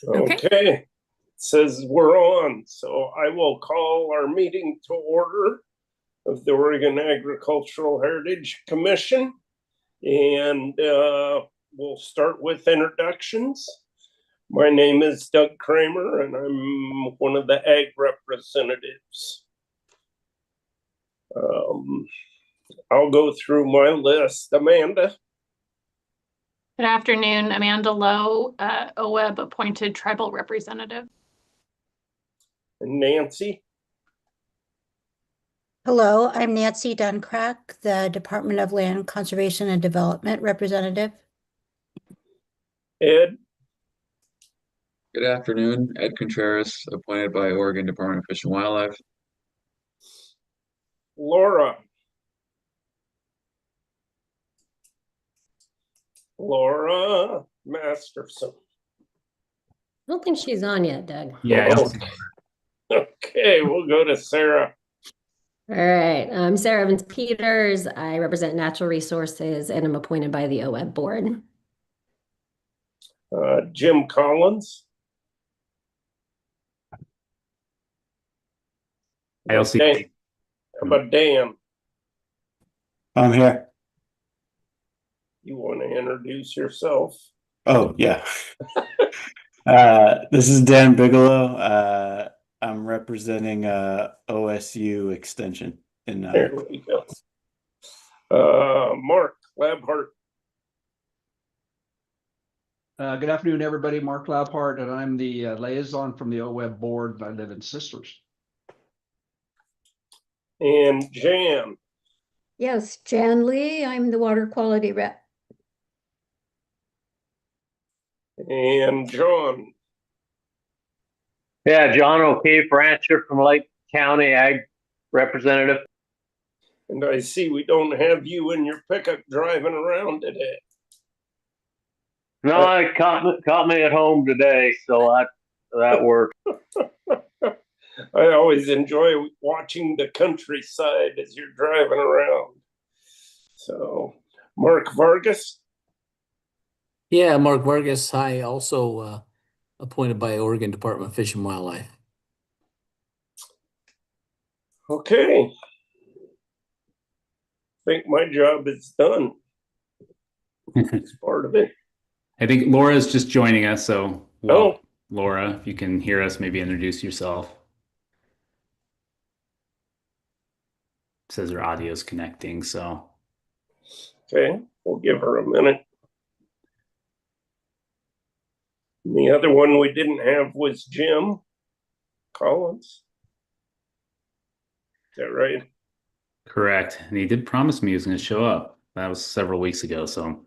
Okay. It says we're on, so I will call our meeting to order of the Oregon Agricultural Heritage Commission, and we'll start with introductions. My name is Doug Kramer, and I'm one of the ag representatives. I'll go through my list. Amanda. Good afternoon, Amanda Lowe, OWEB appointed tribal representative. And Nancy. Hello, I'm Nancy Duncrack, the Department of Land Conservation and Development representative. Ed. Good afternoon, Ed Contreras, appointed by Oregon Department of Fish and Wildlife. Laura. Laura Masterson. I don't think she's on yet, Doug. Yeah. Okay, we'll go to Sarah. All right. I'm Sarah Evans Peters. I represent Natural Resources and I'm appointed by the OWEB board. Jim Collins. I'll see. How about Dan? I'm here. You want to introduce yourself? Oh, yeah. This is Dan Bigelow. I'm representing OSU Extension in There we go. Mark Labhart. Good afternoon, everybody. Mark Labhart, and I'm the liaison from the OWEB board. I live in Sisters. And Jan. Yes, Jan Lee. I'm the water quality rep. And John. Yeah, John O'Keefe, rancher from Lake County, ag representative. And I see we don't have you in your pickup driving around today. No, it caught me at home today, so that worked. I always enjoy watching the countryside as you're driving around. So, Mark Vargas. Yeah, Mark Vargas. I also appointed by Oregon Department of Fish and Wildlife. Okay. I think my job is done. It's part of it. I think Laura's just joining us, so Laura, if you can hear us, maybe introduce yourself. It says her audio's connecting, so. Okay, we'll give her a minute. And the other one we didn't have was Jim Collins. Is that right? Correct. And he did promise me he was going to show up. That was several weeks ago, so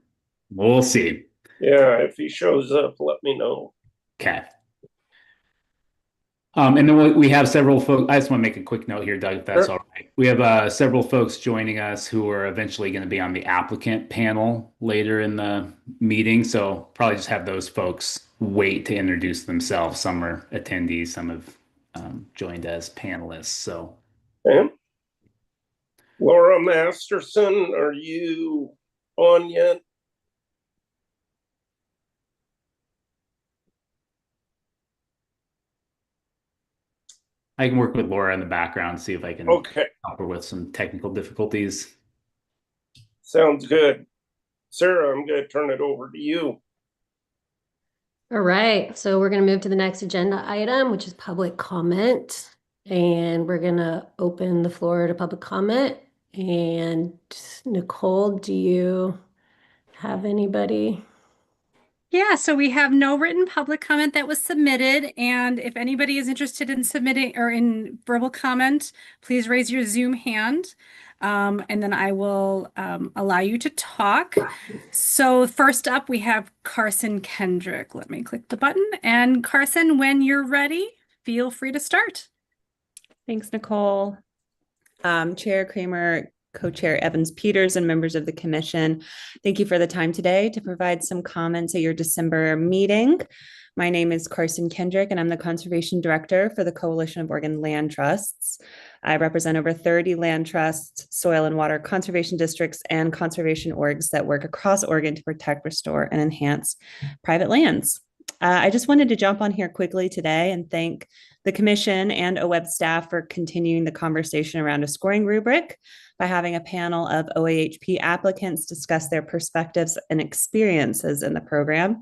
we'll see. Yeah, if he shows up, let me know. Okay. And then we have several folks. I just want to make a quick note here, Doug, if that's all right. We have several folks joining us who are eventually going to be on the applicant panel later in the meeting. So probably just have those folks wait to introduce themselves. Some are attendees, some have joined as panelists. So, okay. Laura Masterson, are you on yet? I can work with Laura in the background, see if I can help her with some technical difficulties. Sounds good. Sarah, I'm going to turn it over to you. All right. So we're going to move to the next agenda item, which is public comment. And we're going to open the floor to public comment. And Nicole, do you have anybody? Yeah, so we have no written public comment that was submitted. And if anybody is interested in submitting or in verbal comment, please raise your Zoom hand. And then I will allow you to talk. So first up, we have Carson Kendrick. Let me click the button. And Carson, when you're ready, feel free to start. Thanks, Nicole. Chair Kramer, Co-Chair Evans Peters, and members of the commission, thank you for the time today to provide some comments at your December meeting. My name is Carson Kendrick, and I'm the Conservation Director for the Coalition of Oregon Land Trusts. I represent over 30 land trusts, soil and water conservation districts, and conservation orgs that work across Oregon to protect, restore, and enhance private lands. I just wanted to jump on here quickly today and thank the commission and OWEB staff for continuing the conversation around a scoring rubric by having a panel of OAHP applicants discuss their perspectives and experiences in the program.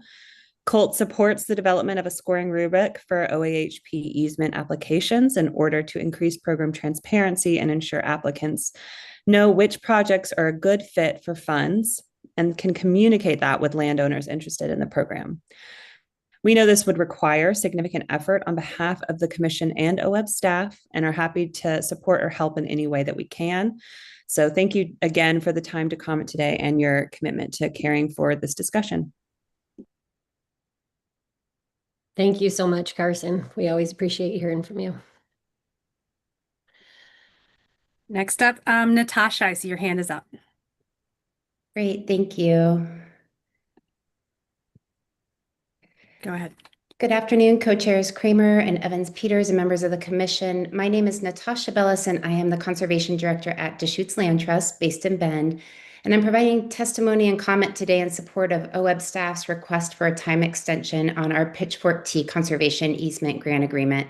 COLT supports the development of a scoring rubric for OAHP easement applications in order to increase program transparency and ensure applicants know which projects are a good fit for funds and can communicate that with landowners interested in the program. We know this would require significant effort on behalf of the commission and OWEB staff and are happy to support or help in any way that we can. So thank you again for the time to comment today and your commitment to carrying forward this discussion. Thank you so much, Carson. We always appreciate hearing from you. Next up, Natasha, I see your hand is up. Great, thank you. Go ahead. Good afternoon, co-chairs Kramer and Evans-Peters and members of the commission. My name is Natasha Bellis and I am the conservation director at Deschutes Land Trust based in Bend. And I'm providing testimony and comment today in support of OWEB staff's request for a time extension on our Pitchfork T conservation easement grant agreement.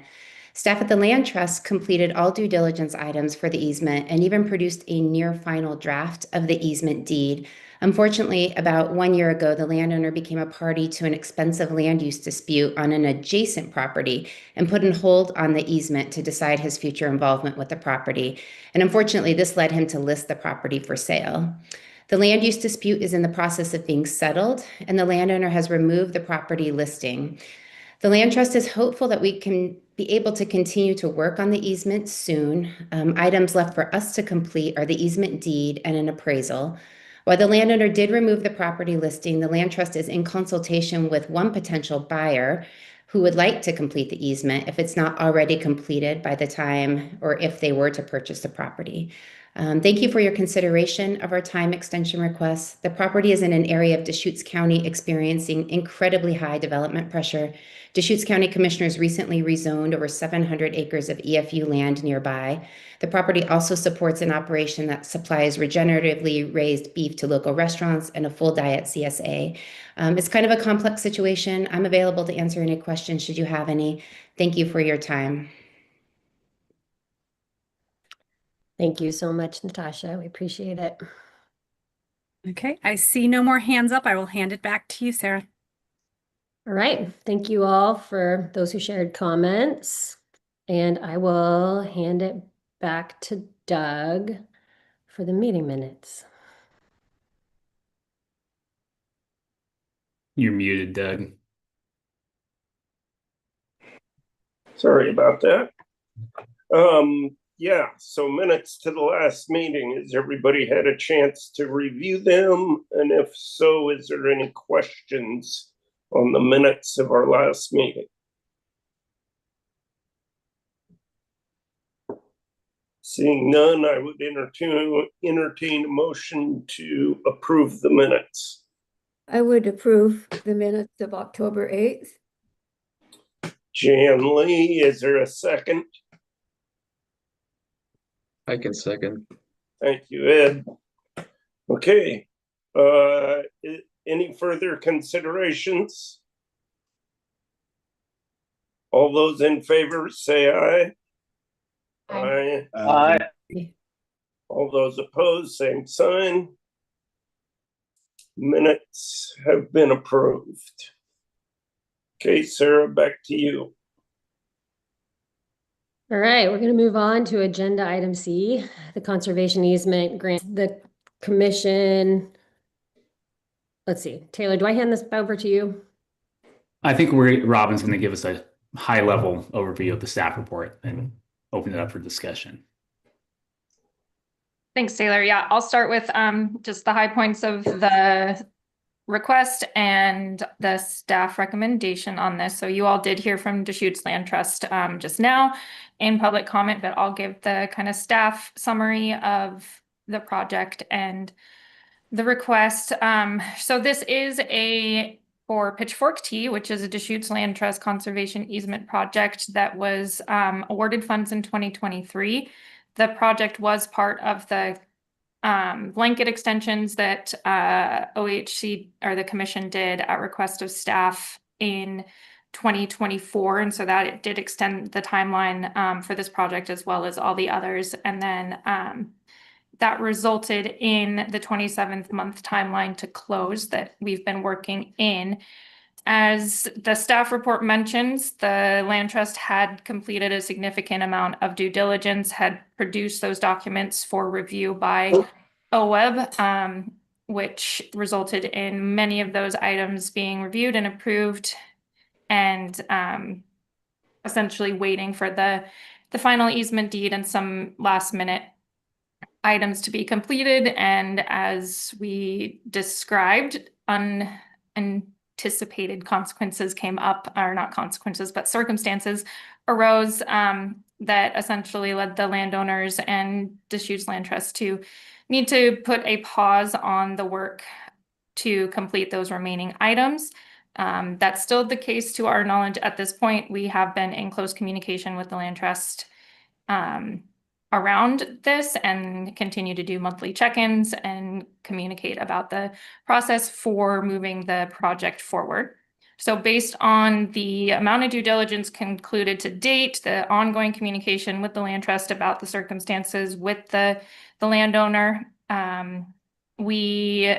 Staff at the Land Trust completed all due diligence items for the easement and even produced a near final draft of the easement deed. Unfortunately, about 1 year ago, the landowner became a party to an expensive land use dispute on an adjacent property and put on hold on the easement to decide his future involvement with the property. And unfortunately, this led him to list the property for sale. The land use dispute is in the process of being settled, and the landowner has removed the property listing. The Land Trust is hopeful that we can be able to continue to work on the easement soon. Items left for us to complete are the easement deed and an appraisal. While the landowner did remove the property listing, the Land Trust is in consultation with one potential buyer who would like to complete the easement if it's not already completed by the time or if they were to purchase the property. Thank you for your consideration of our time extension request. The property is in an area of Deschutes County experiencing incredibly high development pressure. Deschutes County commissioners recently rezoned over 700 acres of EFU land nearby. The property also supports an operation that supplies regeneratively raised beef to local restaurants and a full diet CSA. It's kind of a complex situation. I'm available to answer any questions should you have any. Thank you for your time. Thank you so much, Natasha. We appreciate it. Okay, I see no more hands up. I will hand it back to you, Sarah. All right. Thank you all for those who shared comments. And I will hand it back to Doug for the meeting minutes. You're muted, Doug. Sorry about that. Yeah, so minutes to the last meeting. Has everybody had a chance to review them? And if so, is there any questions on the minutes of our last meeting? Seeing none, I would entertain a motion to approve the minutes. I would approve the minutes of October 8th. Jan Lee, is there a second? I can second. Thank you, Ed. Okay. Any further considerations? All those in favor say aye. Aye. Aye. All those opposed, same sign. Minutes have been approved. Okay, Sarah, back to you. All right, we're going to move on to agenda item C, the conservation easement grant. The commission, let's see, Taylor, do I hand this over to you? I think Robin's going to give us a high-level overview of the staff report and open it up for discussion. Thanks, Taylor. Yeah, I'll start with just the high points of the request and the staff recommendation on this. So you all did hear from Deschutes Land Trust just now in public comment, but I'll give the kind of staff summary of the project and the request. So this is for Pitchfork T, which is a Deschutes Land Trust conservation easement project that was awarded funds in 2023. The project was part of the blanket extensions that OHC or the commission did at request of staff in 2024. And so that it did extend the timeline for this project as well as all the others. And then that resulted in the 27th month timeline to close that we've been working in. As the staff report mentions, the Land Trust had completed a significant amount of due diligence, had produced those documents for review by OWEB, which resulted in many of those items being reviewed and approved, and essentially waiting for the final easement deed and some last minute items to be completed. And as we described, unanticipated consequences came up, or not consequences, but circumstances arose that essentially led the landowners and Deschutes Land Trust to need to put a pause on the work to complete those remaining items. That's still the case to our knowledge at this point. We have been in close communication with the Land Trust around this and continue to do monthly check-ins and communicate about the process for moving the project forward. So based on the amount of due diligence concluded to date, the ongoing communication with the Land Trust about the circumstances with the landowner,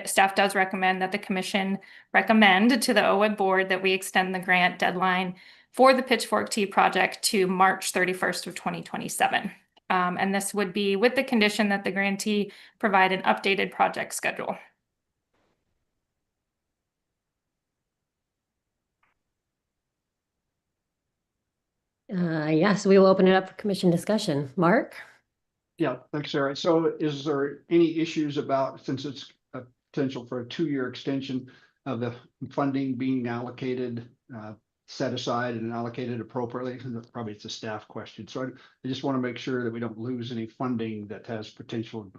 staff does recommend that the commission recommend to the OWEB board that we extend the grant deadline for the Pitchfork T project to March 31st of 2027. And this would be with the condition that the grantee provide an updated project schedule. Yes, we will open it up for commission discussion. Mark? Yeah, thanks, Sarah. So is there any issues about, since it's a potential for a 2-year extension of the funding being allocated, set aside and allocated appropriately? Probably it's a staff question. So I just want to make sure that we don't lose any funding that has potential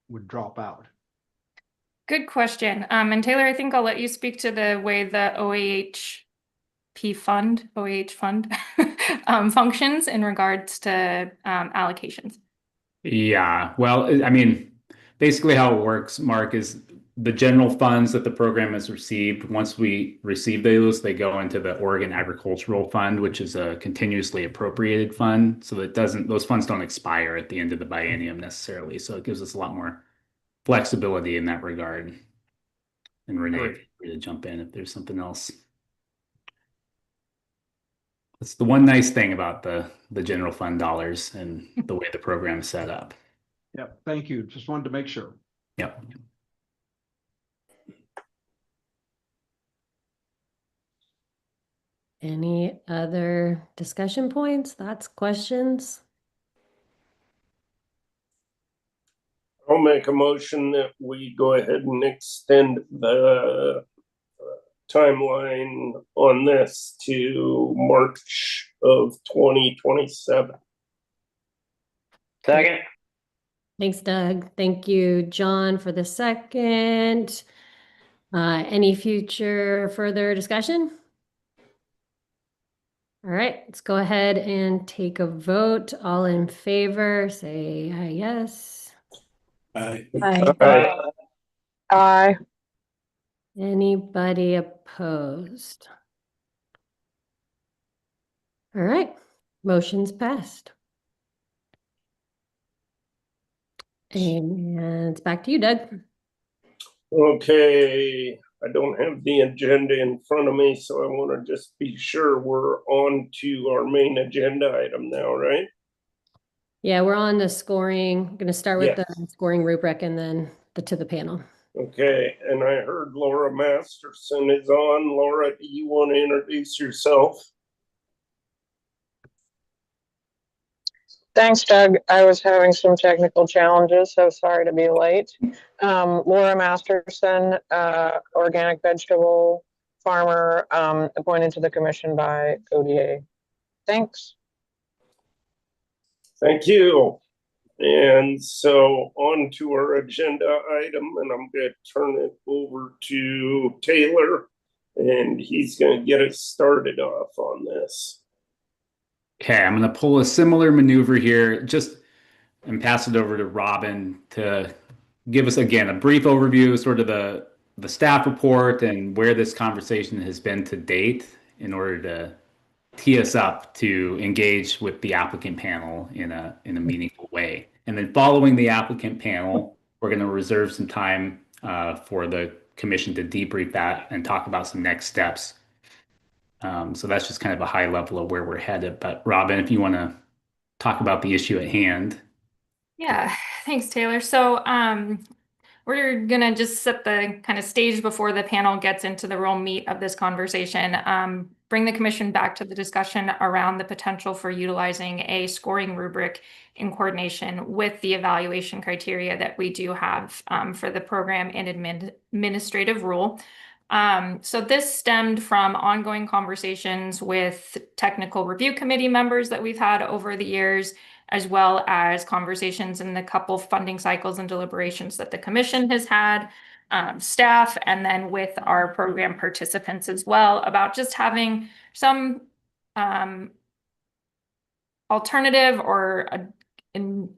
would drop out. Good question. And Taylor, I think I'll let you speak to the way the OAH fund functions in regards to allocations. Yeah, well, I mean, basically how it works, Mark, is the general funds that the program has received, once we receive those, they go into the Oregon Agricultural Fund, which is a continuously appropriated fund. So that those funds don't expire at the end of the biennium necessarily. So it gives us a lot more flexibility in that regard. And Renee, feel free to jump in if there's something else. That's the one nice thing about the general fund dollars and the way the program is set up. Yeah, thank you. Just wanted to make sure. Yep. Any other discussion points, thoughts, questions? I'll make a motion that we go ahead and extend the timeline on this to March of 2027. Second. Thanks, Doug. Thank you, John, for the second. Any future further discussion? All right, let's go ahead and take a vote. All in favor, say yes. Aye. Aye. Aye. Anybody opposed? All right, motion's passed. And it's back to you, Doug. Okay, I don't have the agenda in front of me, so I want to just be sure we're on to our main agenda item now, right? Yeah, we're on the scoring. I'm going to start with Yes. the scoring rubric and then to the panel. Okay, and I heard Laura Masterson is on. Laura, do you want to introduce yourself? Thanks, Doug. I was having some technical challenges, so sorry to be late. Laura Masterson, organic vegetable farmer, appointed to the commission by ODA. Thanks. Thank you. And so on to our agenda item, and I'm going to turn it over to Taylor, and he's going to get us started off on this. Okay, I'm going to pull a similar maneuver here, and pass it over to Robin to give us, again, a brief overview, sort of the staff report and where this conversation has been to date. in order to tee us up to engage with the applicant panel in a meaningful way. And then following the applicant panel, we're going to reserve some time for the commission to debrief that and talk about some next steps. So that's just kind of a high level of where we're headed. But Robin, if you want to talk about the issue at hand. Yeah, thanks, Taylor. So we're gonna just set the kind of stage before the panel gets into the real meat of this conversation. Bring the commission back to the discussion around the potential for utilizing a scoring rubric in coordination with the evaluation criteria that we do have for the program and administrative rule. So this stemmed from ongoing conversations with technical review committee members that we've had over the years, as well as conversations in the couple funding cycles and deliberations that the commission has had, staff, and then with our program participants as well, about just having some alternative or in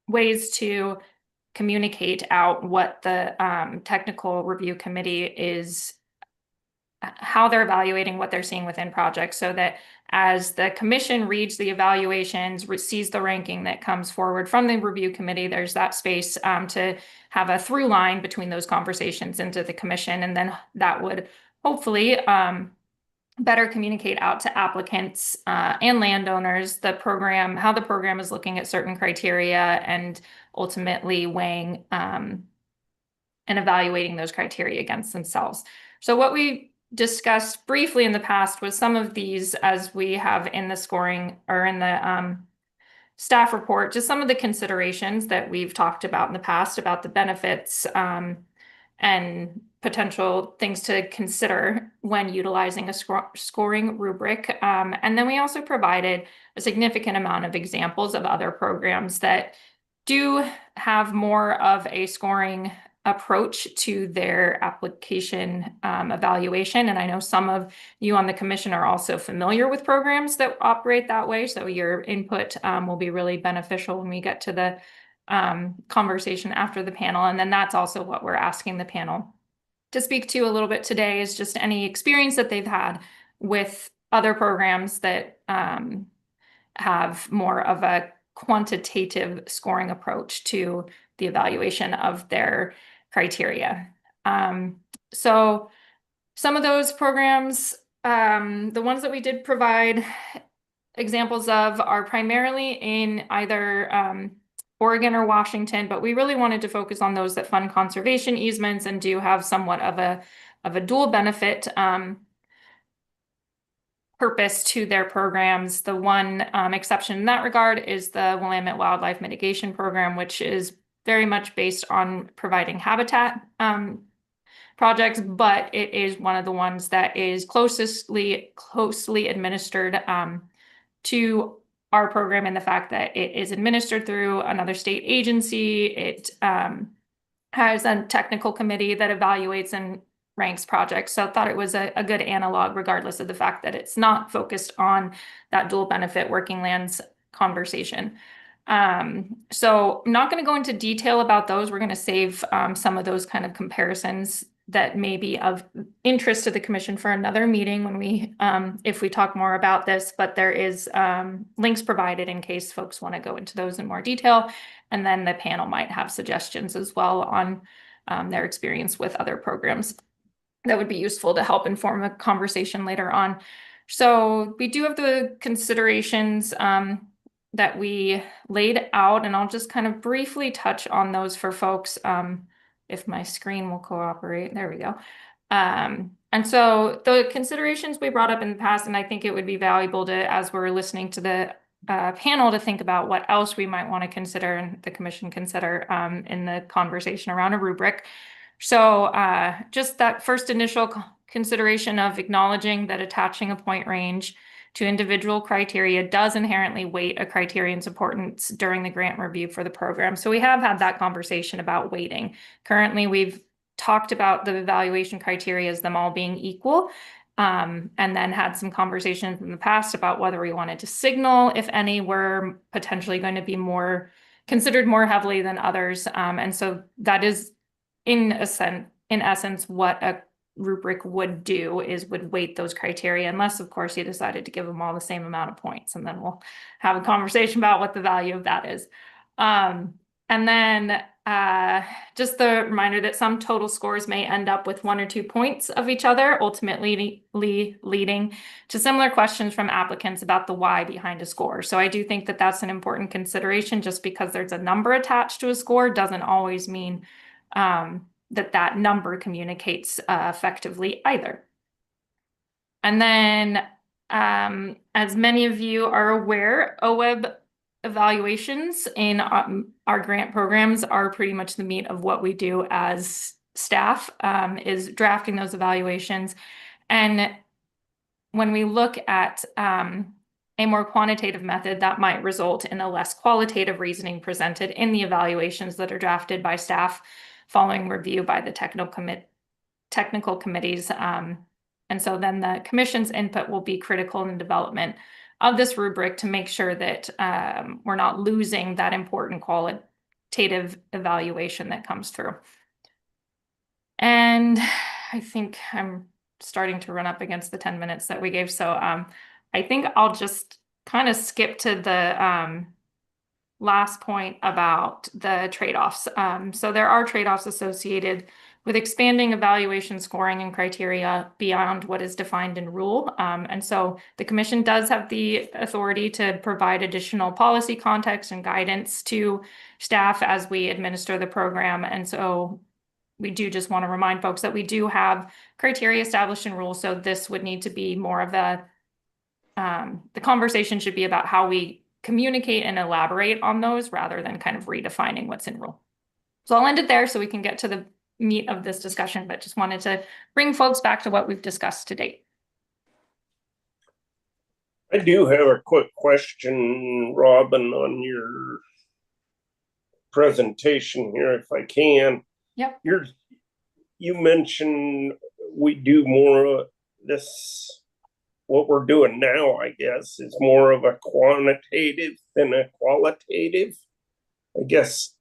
ways to communicate out what the technical review committee is, how they're evaluating what they're seeing within projects, so that as the commission reads the evaluations, sees the ranking that comes forward from the review committee, there's that space to have a through line between those conversations into the commission. And then that would hopefully better communicate out to applicants and landowners the program, how the program is looking at certain criteria, and ultimately weighing and evaluating those criteria against themselves. So what we discussed briefly in the past was some of these, as we have in the scoring or in the staff report, just some of the considerations that we've talked about in the past about the benefits and potential things to consider when utilizing a scoring rubric. And then we also provided a significant amount of examples of other programs that do have more of a scoring approach to their application evaluation. And I know some of you on the commission are also familiar with programs that operate that way. So your input will be really beneficial when we get to the conversation after the panel. And then that's also what we're asking the panel to speak to a little bit today, is just any experience that they've had with other programs that have more of a quantitative scoring approach to the evaluation of their criteria. So some of those programs, the ones that we did provide examples of, are primarily in either Oregon or Washington, but we really wanted to focus on those that fund conservation easements and do have somewhat of a dual benefit purpose to their programs. The one exception in that regard is the Willamette Wildlife Mitigation Program, which is very much based on providing habitat projects, but it is one of the ones that is closely administered to our program, in the fact that it is administered through another state agency. It has a technical committee that evaluates and ranks projects. So I thought it was a good analog, regardless of the fact that it's not focused on that dual benefit working lands conversation. So I'm not going to go into detail about those. We're going to save some of those kind of comparisons that may be of interest to the commission for another meeting when we, if we talk more about this, but there is links provided in case folks want to go into those in more detail. And then the panel might have suggestions as well on their experience with other programs that would be useful to help inform a conversation later on. So we do have the considerations that we laid out, and I'll just kind of briefly touch on those for folks. If my screen will cooperate, there we go. And so the considerations we brought up in the past, and I think it would be valuable to, as we're listening to the panel, to think about what else we might want to consider and the commission consider in the conversation around a rubric. So just that first initial consideration of acknowledging that attaching a point range to individual criteria does inherently weight a criterion's importance during the grant review for the program. So we have had that conversation about weighting. Currently, we've talked about the evaluation criteria as them all being equal, and then had some conversations in the past about whether we wanted to signal if any were potentially going to be more considered more heavily than others. And so that is in essence what a rubric would do is would weight those criteria, unless of course you decided to give them all the same amount of points, and then we'll have a conversation about what the value of that is. And then just the reminder that some total scores may end up with 1 or 2 points of each other, ultimately leading to similar questions from applicants about the why behind a score. So I do think that that's an important consideration. Just because there's a number attached to a score doesn't always mean that that number communicates effectively either. And then, as many of you are aware, OWEB evaluations in our grant programs are pretty much the meat of what we do as staff, is drafting those evaluations. And when we look at a more quantitative method, that might result in a less qualitative reasoning presented in the evaluations that are drafted by staff following review by the technical committees. And so then the commission's input will be critical in the development of this rubric to make sure that we're not losing that important qualitative evaluation that comes through. And I think I'm starting to run up against the 10 minutes that we gave. So I think I'll just kind of skip to the last point about the trade-offs. So there are trade-offs associated with expanding evaluation scoring and criteria beyond what is defined in rule. And so the commission does have the authority to provide additional policy context and guidance to staff as we administer the program. And so we do just want to remind folks that we do have criteria established in rule. So this would need to be more of a, the conversation should be about how we communicate and elaborate on those rather than kind of redefining what's in rule. So I'll end it there so we can get to the meat of this discussion, but just wanted to bring folks back to what we've discussed to date. I do have a quick question, Robin, on your presentation here, if I can. Yep. You mentioned we do more of this, what we're doing now, I guess, is more of a quantitative than a qualitative. I guess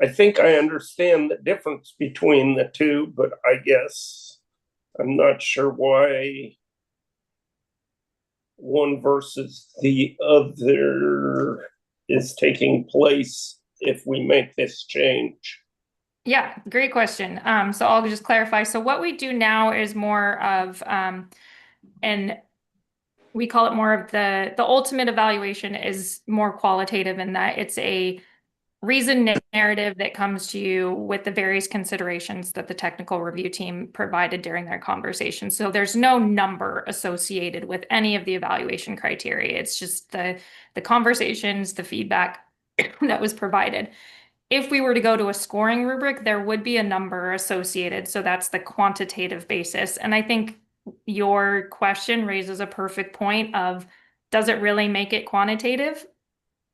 I think I understand the difference between the two, but I guess I'm not sure why one versus the other is taking place if we make this change. Yeah, great question. So I'll just clarify. So what we do now is more of, and we call it more of the ultimate evaluation is more qualitative in that it's a reasoned narrative that comes to you with the various considerations that the technical review team provided during their conversation. So there's no number associated with any of the evaluation criteria. It's just the conversations, the feedback that was provided. If we were to go to a scoring rubric, there would be a number associated. So that's the quantitative basis. And I think your question raises a perfect point of, does it really make it quantitative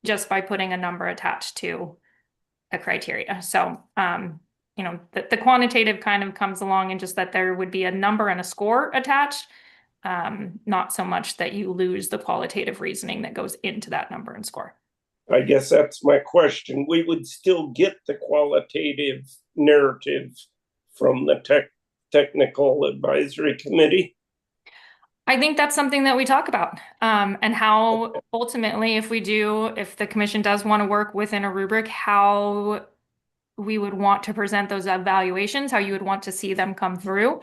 just by putting a number attached to a criteria? So, you know, the quantitative kind of comes along in just that there would be a number and a score attached, not so much that you lose the qualitative reasoning that goes into that number and score. I guess that's my question. We would still get the qualitative narrative from the technical advisory committee. I think that's something that we talk about, and how ultimately, if the commission does want to work within a rubric, how we would want to present those evaluations, how you would want to see them come through.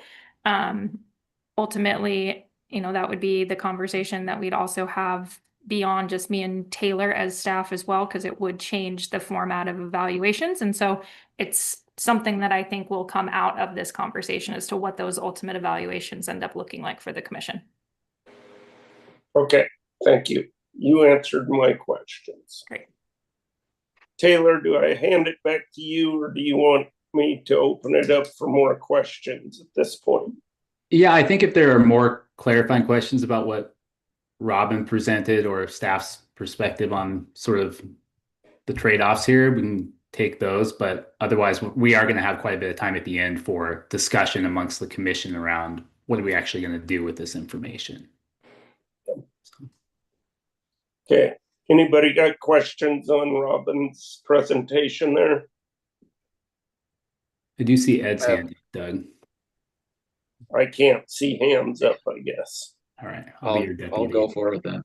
Ultimately, you know, that would be the conversation that we'd also have beyond just me and Taylor as staff as well, because it would change the format of evaluations. And so it's something that I think will come out of this conversation as to what those ultimate evaluations end up looking like for the commission. Okay, thank you. You answered my questions. Great. Taylor, do I hand it back to you, or do you want me to open it up for more questions at this point? Yeah, I think if there are more clarifying questions about what Robin presented or staff's perspective on sort of the trade-offs here, we can take those, but otherwise we are going to have quite a bit of time at the end for discussion amongst the commission around what are we actually going to do with this information. Okay, anybody got questions on Robin's presentation there? I do see Ed's hand, Doug. I can't see hands up, I guess. All right, I'll be your I'll deputy. go for it then.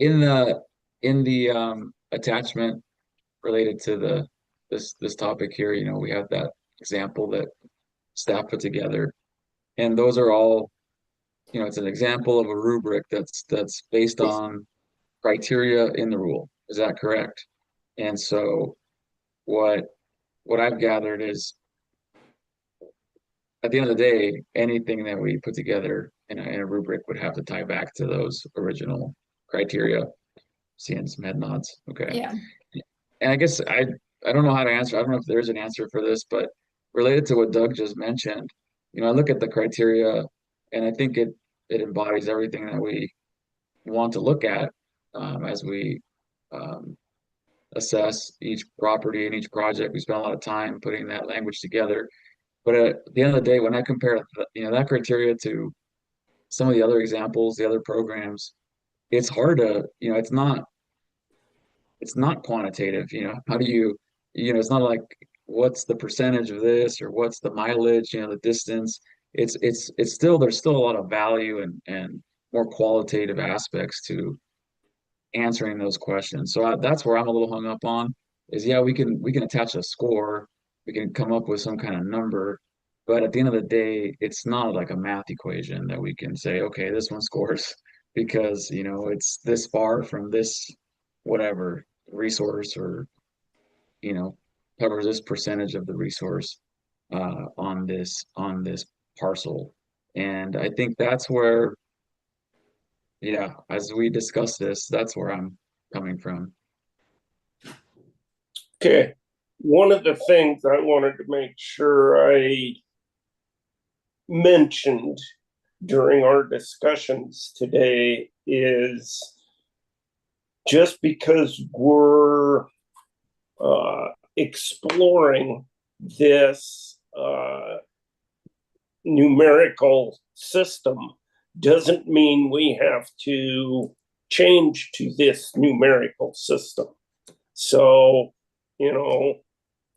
In the attachment related to this topic here, you know, we have that example that staff put together, and those are all, you know, it's an example of a rubric that's based on criteria in the rule. Is that correct? And so what I've gathered is, at the end of the day, anything that we put together in a rubric would have to tie back to those original criteria. Seeing some head nods. Okay. Yeah. And I guess I don't know how to answer. I don't know if there's an answer for this, but related to what Doug just mentioned, you know, I look at the criteria and I think it embodies everything that we want to look at as we assess each property and each project. We spend a lot of time putting that language together. But at the end of the day, when I compare, you know, that criteria to some of the other examples, the other programs, it's hard to, you know, it's not quantitative, you know. How do you know, it's not like what's the percentage of this or what's the mileage, you know, the distance. It's still, there's still a lot of value and more qualitative aspects to answering those questions. So that's where I'm a little hung up on is, yeah, we can attach a score, we can come up with some kind of number, but at the end of the day, it's not like a math equation that we can say, okay, this one scores because, you know, it's this far from this whatever resource, or, you know, covers this percentage of the resource on this parcel. And I think that's where, yeah, as we discuss this, that's where I'm coming from. Okay. One of the things I wanted to make sure I mentioned during our discussions today is just because we're exploring this numerical system doesn't mean we have to change to this numerical system. So, you know,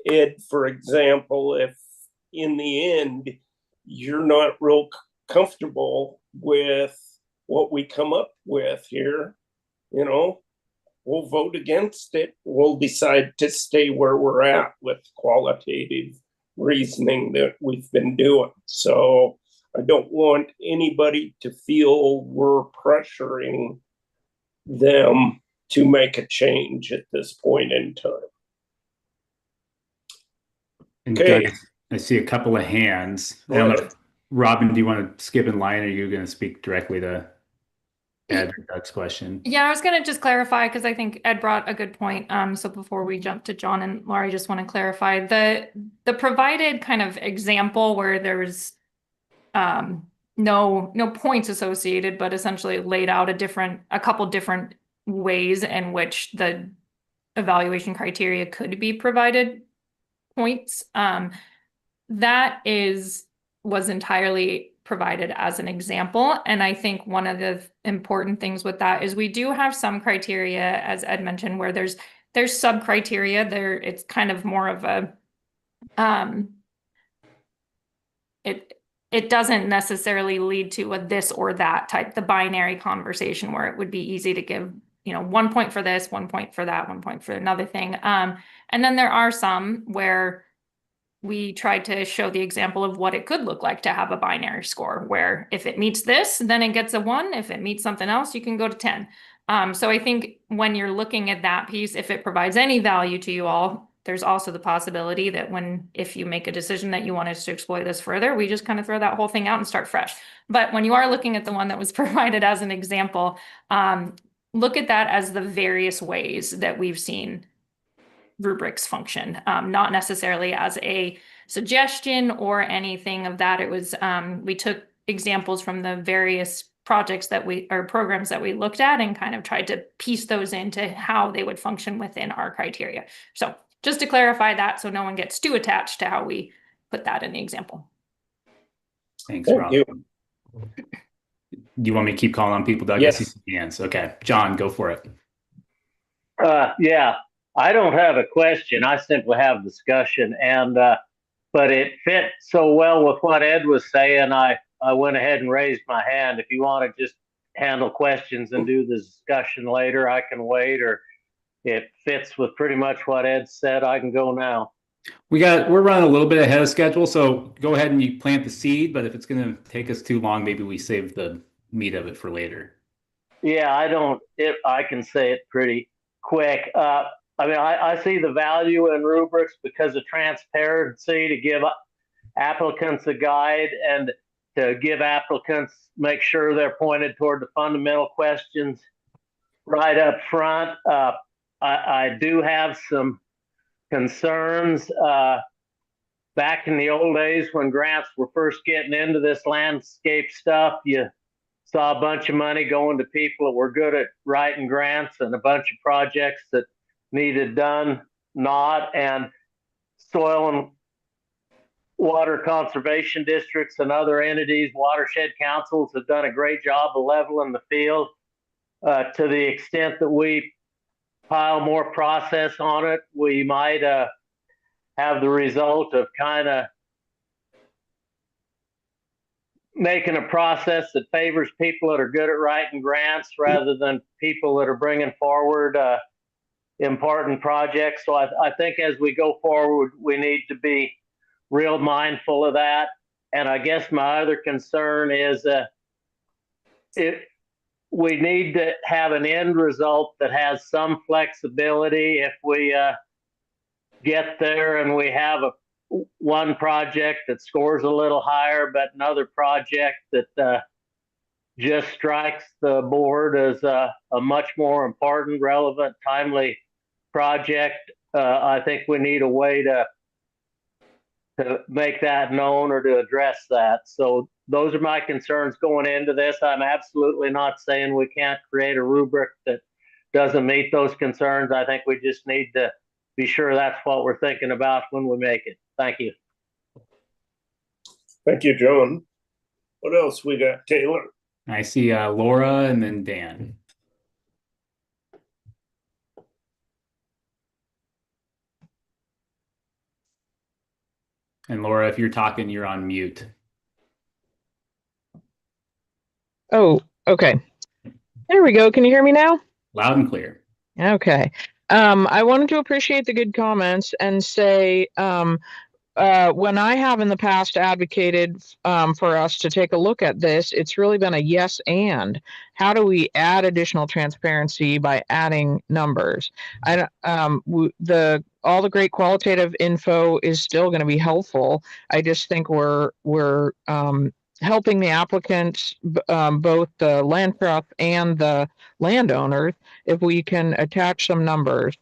Ed, for example, if in the end you're not real comfortable with what we come up with here, you know, we'll vote against it. We'll decide to stay where we're at with qualitative reasoning that we've been doing. So I don't want anybody to feel we're pressuring them to make a change at this point in time. And Okay. Doug, I see a couple of hands. I don't know if, Robin, do you want to skip in line, or are you going to speak directly to Ed or Doug's question? Yeah, I was going to just clarify because I think Ed brought a good point. So before we jump to John and Laurie, just want to clarify the provided kind of example where there's no points associated, but essentially laid out a couple different ways in which the evaluation criteria could be provided points. That was entirely provided as an example. And I think one of the important things with that is we do have some criteria, as Ed mentioned, where there's sub criteria there. It's kind of more of a, it doesn't necessarily lead to a this or that type, the binary conversation where it would be easy to give, you know, 1 point for this, 1 point for that, 1 point for another thing. And then there are some where we tried to show the example of what it could look like to have a binary score, where if it meets this, then it gets a 1. If it meets something else, you can go to 10. So I think when you're looking at that piece, if it provides any value to you all, there's also the possibility that if you make a decision that you want us to explore this further, we just kind of throw that whole thing out and start fresh. But when you are looking at the one that was provided as an example, look at that as the various ways that we've seen rubrics function, not necessarily as a suggestion or anything of that. It was, we took examples from the various projects or programs that we looked at and kind of tried to piece those into how they would function within our criteria. So just to clarify that, so no one gets too attached to how we put that in the example. Thanks, Rob. Do you want me to keep calling on people, Doug? Yes. I see some hands. Okay, John, go for it. Yeah, I don't have a question. I simply have discussion. And but it fit so well with what Ed was saying. I went ahead and raised my hand. If you want to just handle questions and do the discussion later, I can wait, or it fits with pretty much what Ed said, I can go now. We're running a little bit ahead of schedule, so go ahead and you plant the seed, but if it's going to take us too long, maybe we save the meat of it for later. Yeah, I can say it pretty quick. I see the value in rubrics because of transparency, to give applicants a guide and to give applicants, make sure they're pointed toward the fundamental questions right up front. I do have some concerns. Back in the old days when grants were first getting into this landscape stuff, you saw a bunch of money going to people that were good at writing grants and a bunch of projects that needed done not. And soil and water conservation districts and other entities, watershed councils, have done a great job of leveling the field. To the extent that we pile more process on it, we might have the result of kind of making a process that favors people that are good at writing grants rather than people that are bringing forward important projects. So I think as we go forward, we need to be real mindful of that. And I guess my other concern is we need to have an end result that has some flexibility. If we get there and we have one project that scores a little higher, but another project that just strikes the board as a much more important, relevant, timely project, I think we need a way to make that known or to address that. So those are my concerns going into this. I'm absolutely not saying we can't create a rubric that doesn't meet those concerns. I think we just need to be sure that's what we're thinking about when we make it. Thank you. Thank you, John. What else we got, Taylor? I see Laura and then Dan. And Laura, if you're talking, you're on mute. Oh, okay. There we go. Can you hear me now? Loud and clear. Okay. I wanted to appreciate the good comments and say, when I have in the past advocated for us to take a look at this, it's really been a yes and. How do we add additional transparency by adding numbers? All the great qualitative info is still going to be helpful. I just think we're helping the applicants, both the land trust and the landowners, if we can attach some numbers.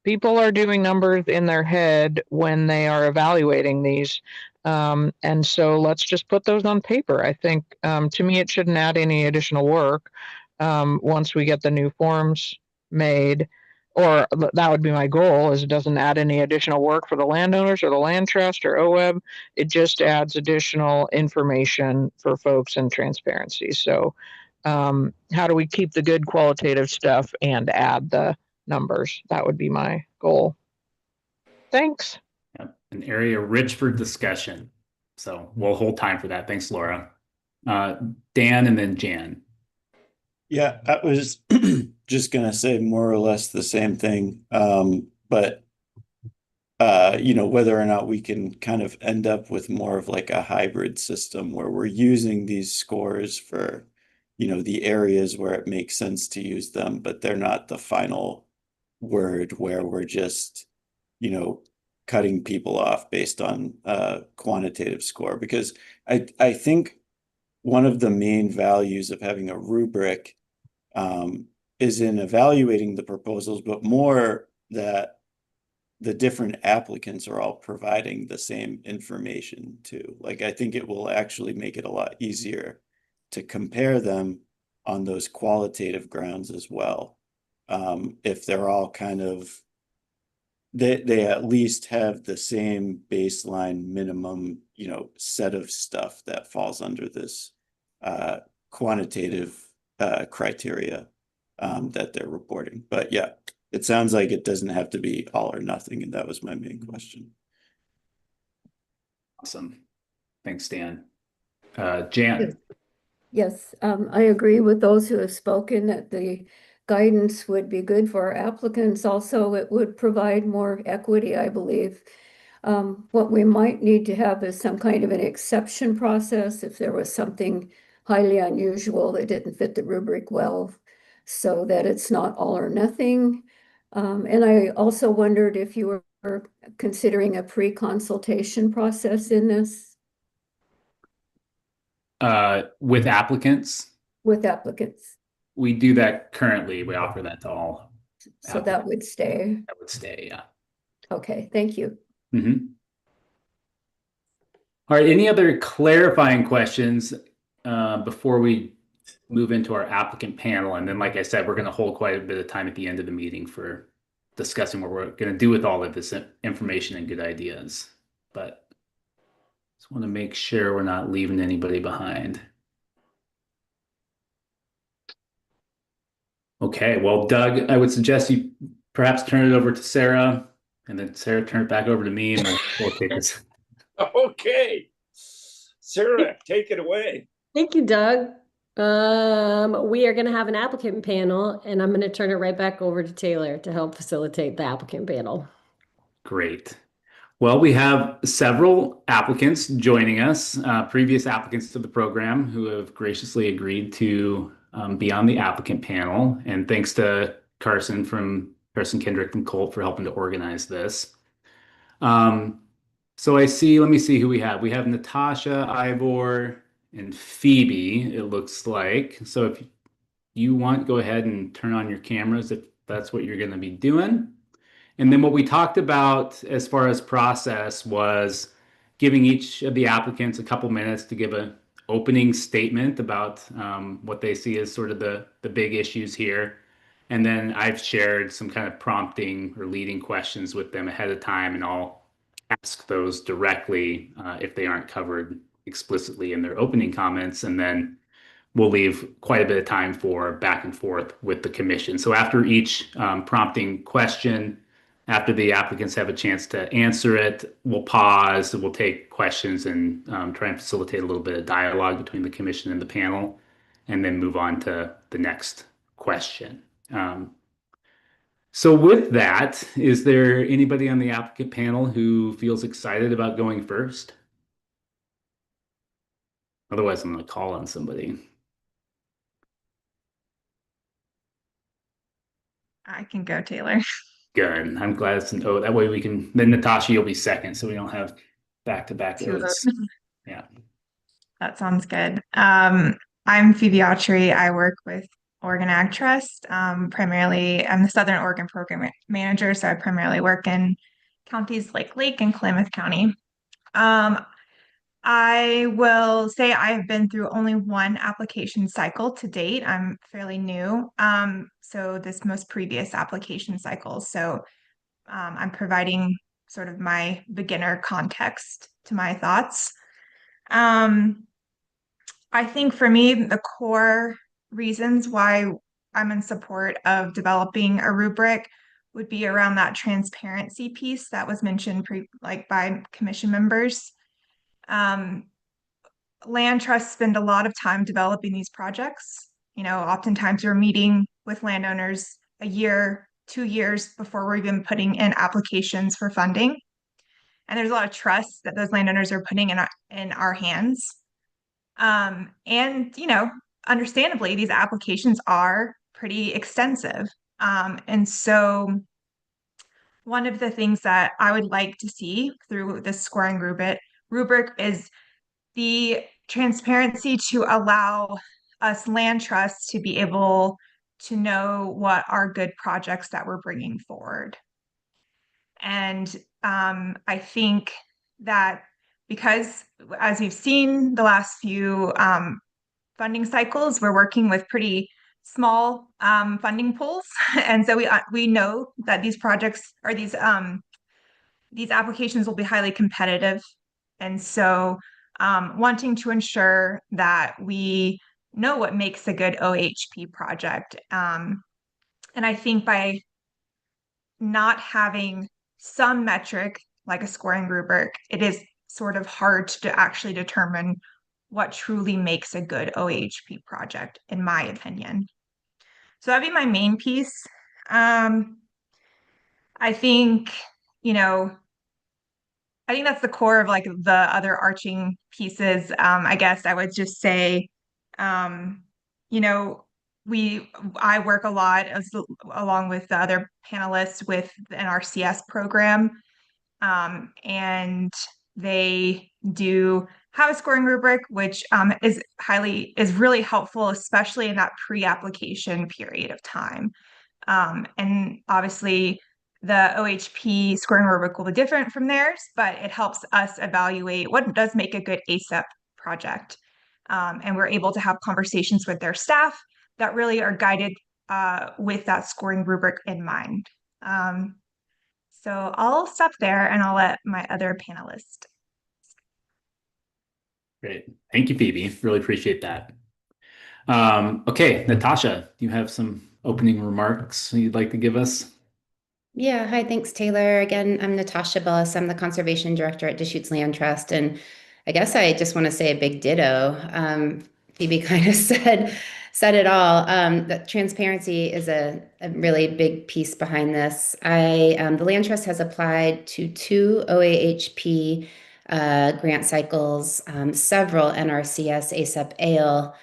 People are doing numbers in their head when they are evaluating these. And so let's just put those on paper. I think, to me, it shouldn't add any additional work once we get the new forms made. Or that would be my goal, is it doesn't add any additional work for the landowners or the land trust or OWEB. It just adds additional information for folks and transparency. So how do we keep the good qualitative stuff and add the numbers? That would be my goal. Thanks. Yep. An area rich for discussion. So we'll hold time for that. Thanks, Laura. Dan and then Jan. Yeah, I was just gonna say more or less the same thing. But whether or not we can kind of end up with more of like a hybrid system where we're using these scores for, the areas where it makes sense to use them, but they're not the final word, where we're just, cutting people off based on quantitative score. Because I think one of the main values of having a rubric is in evaluating the proposals, but more that the different applicants are all providing the same information too. Like, I think it will actually make it a lot easier to compare them on those qualitative grounds as well. If they're all kind of, they at least have the same baseline minimum, set of stuff that falls under this quantitative criteria that they're reporting. But yeah, it sounds like it doesn't have to be all or nothing, and that was my main question. Awesome. Thanks, Dan. Jan. Yes, I agree with those who have spoken that the guidance would be good for our applicants. Also, it would provide more equity, I believe. What we might need to have is some kind of an exception process if there was something highly unusual that didn't fit the rubric well, so that it's not all or nothing. And I also wondered if you were considering a pre-consultation process in this With applicants, with applicants. we do that currently. We offer that to all. So that would stay. That would stay, yeah. Okay, thank you. Mm-hmm. All right, any other clarifying questions before we move into our applicant panel? And then, like I said, we're going to hold quite a bit of time at the end of the meeting for discussing what we're going to do with all of this information and good ideas. But just want to make sure we're not leaving anybody behind. Okay, well, Doug, I would suggest you perhaps turn it over to Sarah, and then Sarah turn it back over to me, and we'll take this. Okay, Sarah, take it away. Thank you, Doug. We are going to have an applicant panel, and I'm going to turn it right back over to Taylor to help facilitate the applicant panel. Great. Well, we have several applicants joining us, previous applicants to the program who have graciously agreed to be on the applicant panel. And thanks to Carson Kendrick from Colt for helping to organize this. So let me see who we have. We have Natasha, Ivor, and Phoebe, it looks like. So if you want, go ahead and turn on your cameras if that's what you're going to be doing. And then what we talked about as far as process was giving each of the applicants a couple minutes to give an opening statement about what they see as sort of the big issues here. And then I've shared some kind of prompting or leading questions with them ahead of time, and I'll ask those directly if they aren't covered explicitly in their opening comments. And then we'll leave quite a bit of time for back and forth with the commission. So after each prompting question, after the applicants have a chance to answer it, we'll pause, we'll take questions and try and facilitate a little bit of dialogue between the commission and the panel, and then move on to the next question. So with that, is there anybody on the applicant panel who feels excited about going first? Otherwise, I'm going to call on somebody. I can go, Taylor. Good. I'm glad it's an oath. That way we can, then Natasha, you'll be second, so we don't have back-to-back oaths. Yeah. That sounds good. I'm Phoebe Autry. I work with Oregon Ag Trust. Primarily, I'm the Southern Oregon Program Manager, so I primarily work in counties like Lake and Klamath County. I will say I've been through only one application cycle to date. I'm fairly new. So this most previous application cycle. So I'm providing sort of my beginner context to my thoughts. I think for me, the core reasons why I'm in support of developing a rubric would be around that transparency piece that was mentioned by commission members. Land trusts spend a lot of time developing these projects. You know, oftentimes we're meeting with landowners a year, 2 years before we're even putting in applications for funding. And there's a lot of trust that those landowners are putting in our hands. And, you know, understandably, these applications are pretty extensive. And so one of the things that I would like to see through this scoring rubric is the transparency to allow us land trusts to be able to know what are good projects that we're bringing forward. And I think that because, as we've seen the last few funding cycles, we're working with pretty small funding pools. And so we know that these projects or these applications will be highly competitive. And so wanting to ensure that we know what makes a good OHP project. And I think by not having some metric like a scoring rubric, it is sort of hard to actually determine what truly makes a good OHP project, in my opinion. So that'd be my main piece. I think, I think that's the core of like the other arching pieces. I guess I would just say, you know, I work a lot along with the other panelists with an RCS program, and they do have a scoring rubric, which is really helpful, especially in that pre-application period of time. And obviously, the OHP scoring rubric will be different from theirs, but it helps us evaluate what does make a good ACEP project. And we're able to have conversations with their staff that really are guided with that scoring rubric in mind. So I'll stop there and I'll let my other panelists. Great. Thank you, Phoebe. Really appreciate that. Okay, Natasha, do you have some opening remarks you'd like to give us? Yeah, hi, thanks, Taylor. Again, I'm Natasha Bellis. I'm the Conservation Director at Deschutes Land Trust. And I guess I just want to say a big ditto. Phoebe kind of said it all. That transparency is a really big piece behind this. The Land Trust has applied to 2 OAHP grant cycles, several NRCS, ACEP, AIL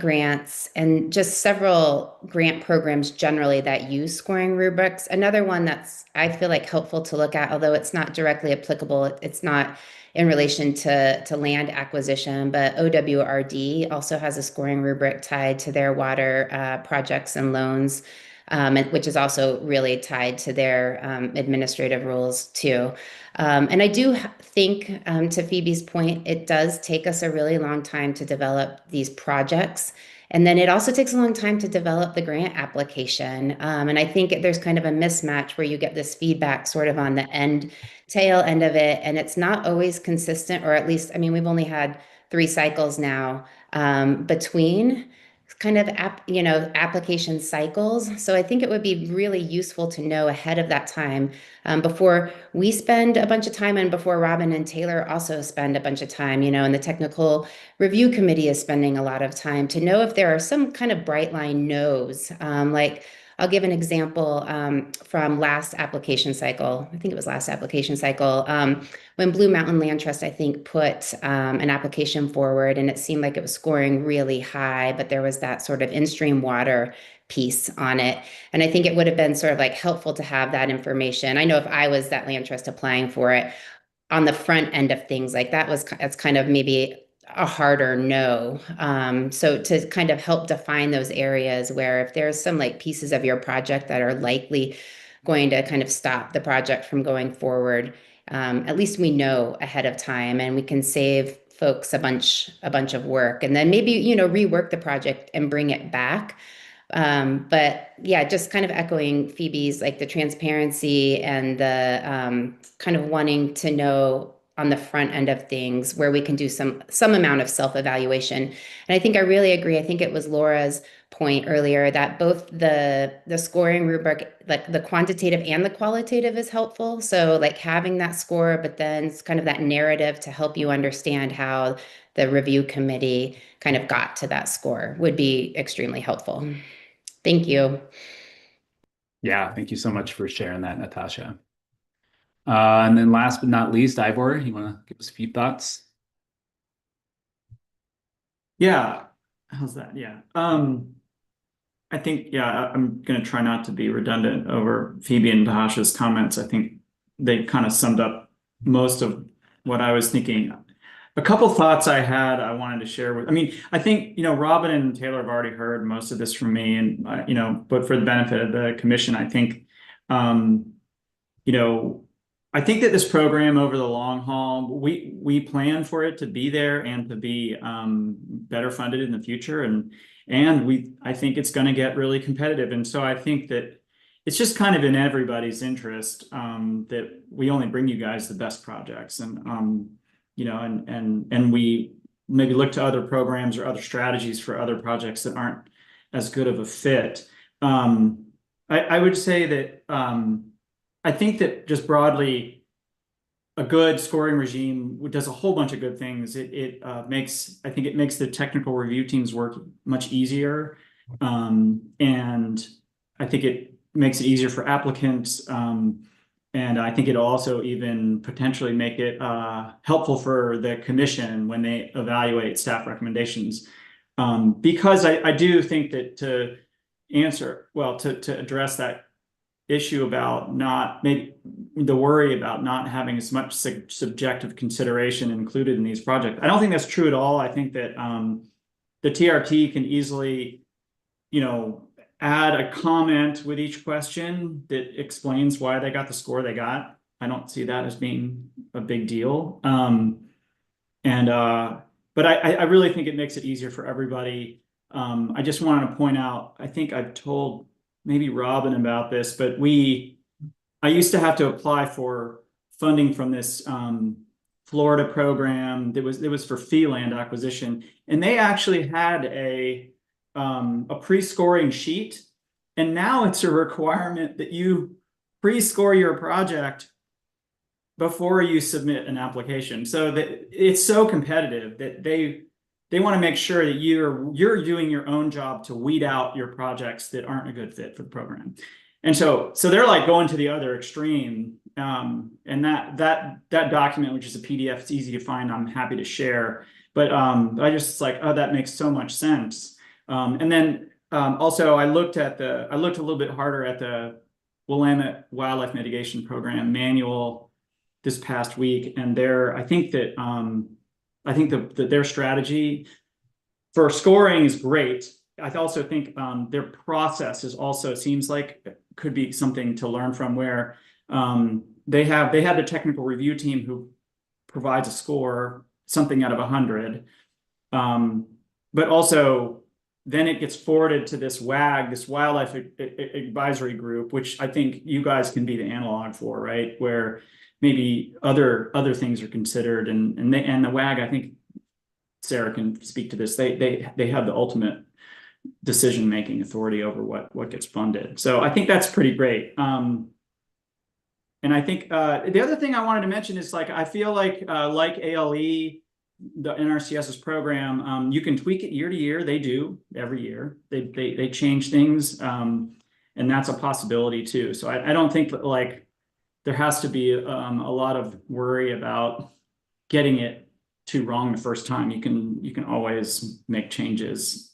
grants, and just several grant programs generally that use scoring rubrics. Another one that's, I feel like, helpful to look at, although it's not directly applicable, it's not in relation to land acquisition, but OWRD also has a scoring rubric tied to their water projects and loans, which is also really tied to their administrative rules too. And I do think, to Phoebe's point, it does take us a really long time to develop these projects. And then it also takes a long time to develop the grant application. And I think there's kind of a mismatch where you get this feedback sort of on the tail end of it. And it's not always consistent, or at least, I mean, we've only had 3 cycles now between kind of application cycles. So I think it would be really useful to know ahead of that time, before we spend a bunch of time and before Robin and Taylor also spend a bunch of time, and the technical review committee is spending a lot of time, to know if there are some kind of bright line no's. Like, I'll give an example from last application cycle. I think it was last application cycle, when Blue Mountain Land Trust, I think, put an application forward, and it seemed like it was scoring really high, but there was that sort of in-stream water piece on it. And I think it would have been sort of like helpful to have that information. I know if I was that land trust applying for it, on the front end of things, like that's kind of maybe a harder no. So to kind of help define those areas where if there's some like pieces of your project that are likely going to kind of stop the project from going forward, at least we know ahead of time, and we can save folks a bunch of work, and then maybe, rework the project and bring it back. But yeah, just kind of echoing Phoebe's, like the transparency and the kind of wanting to know on the front end of things where we can do some amount of self-evaluation. And I think I really agree. I think it was Laura's point earlier that both the scoring rubric, like the quantitative and the qualitative, is helpful. So like having that score, but then it's kind of that narrative to help you understand how the review committee kind of got to that score would be extremely helpful. Thank you. Yeah, thank you so much for sharing that, Natasha. And then last but not least, Ivor, you want to give us a few thoughts? Yeah, how's that? Yeah. I think, I'm going to try not to be redundant over Phoebe and Natasha's comments. I think they kind of summed up most of what I was thinking. A couple thoughts I had I wanted to share with, I think, Robin and Taylor have already heard most of this from me, and, but for the benefit of the commission, I think, I think that this program over the long haul, we plan for it to be there and to be better funded in the future. And I think it's going to get really competitive. And so I think that it's just kind of in everybody's interest that we only bring you guys the best projects, and and we maybe look to other programs or other strategies for other projects that aren't as good of a fit. I would say that I think that just broadly, a good scoring regime does a whole bunch of good things. I think it makes the technical review teams work much easier. And I think it makes it easier for applicants. And I think it'll also even potentially make it helpful for the commission when they evaluate staff recommendations. Because I do think that to address that issue about maybe the worry about not having as much subjective consideration included in these projects. I don't think that's true at all. I think that the TRT can easily, add a comment with each question that explains why they got the score they got. I don't see that as being a big deal. But I really think it makes it easier for everybody. I just wanted to point out, I think I've told maybe Robin about this, but I used to have to apply for funding from this Florida program that was for fee land acquisition, and they actually had a pre-scoring sheet, and now it's a requirement that you pre-score your project before you submit an application. So that it's so competitive that they want to make sure that you're doing your own job to weed out your projects that aren't a good fit for the program. And so they're like going to the other extreme. And that document, which is a PDF, it's easy to find. I'm happy to share. But I just like, oh, that makes so much sense. And then also I looked a little bit harder at the Willamette Wildlife Mitigation Program manual this past week, and I think that their strategy for scoring is great. I also think their process seems like could be something to learn from, where they have the technical review team who provides a score, something out of 100, but also then it gets forwarded to this WAG, this Wildlife Advisory Group, which I think you guys can be the analog for, right? Where maybe other things are considered, and the WAG, I think Sarah can speak to this. They have the ultimate decision-making authority over what gets funded. So I think that's pretty great. And I think the other thing I wanted to mention is, like, I feel like ALE, the NRCS's program, you can tweak it year to year. They do every year. They change things, and that's a possibility too. So I don't think that, like, there has to be a lot of worry about getting it too wrong the first time. You can always make changes.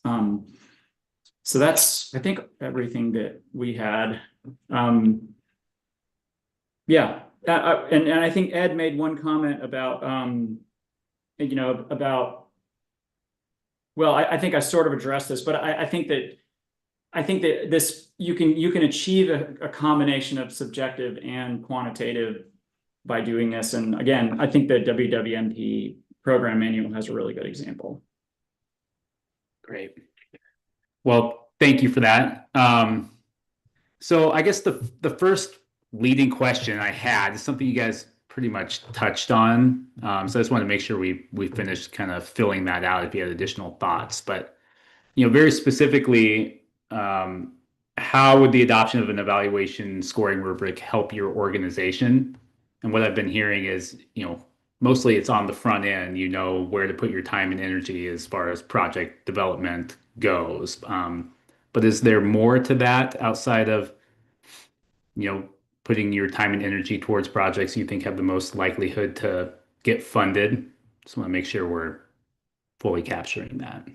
So that's, I think, everything that we had. Yeah, and I think Ed made one comment about well, I think I sort of addressed this, but I think that this you can achieve a combination of subjective and quantitative by doing this. And again, I think the WWMP program manual has a really good example. Great. Well, thank you for that. So I guess the first leading question I had is something you guys pretty much touched on. So I just want to make sure we finished kind of filling that out if you had additional thoughts. But very specifically, how would the adoption of an evaluation scoring rubric help your organization? And what I've been hearing is, mostly it's on the front end, where to put your time and energy as far as project development goes. But is there more to that outside of, putting your time and energy towards projects you think have the most likelihood to get funded? Just want to make sure we're fully capturing that.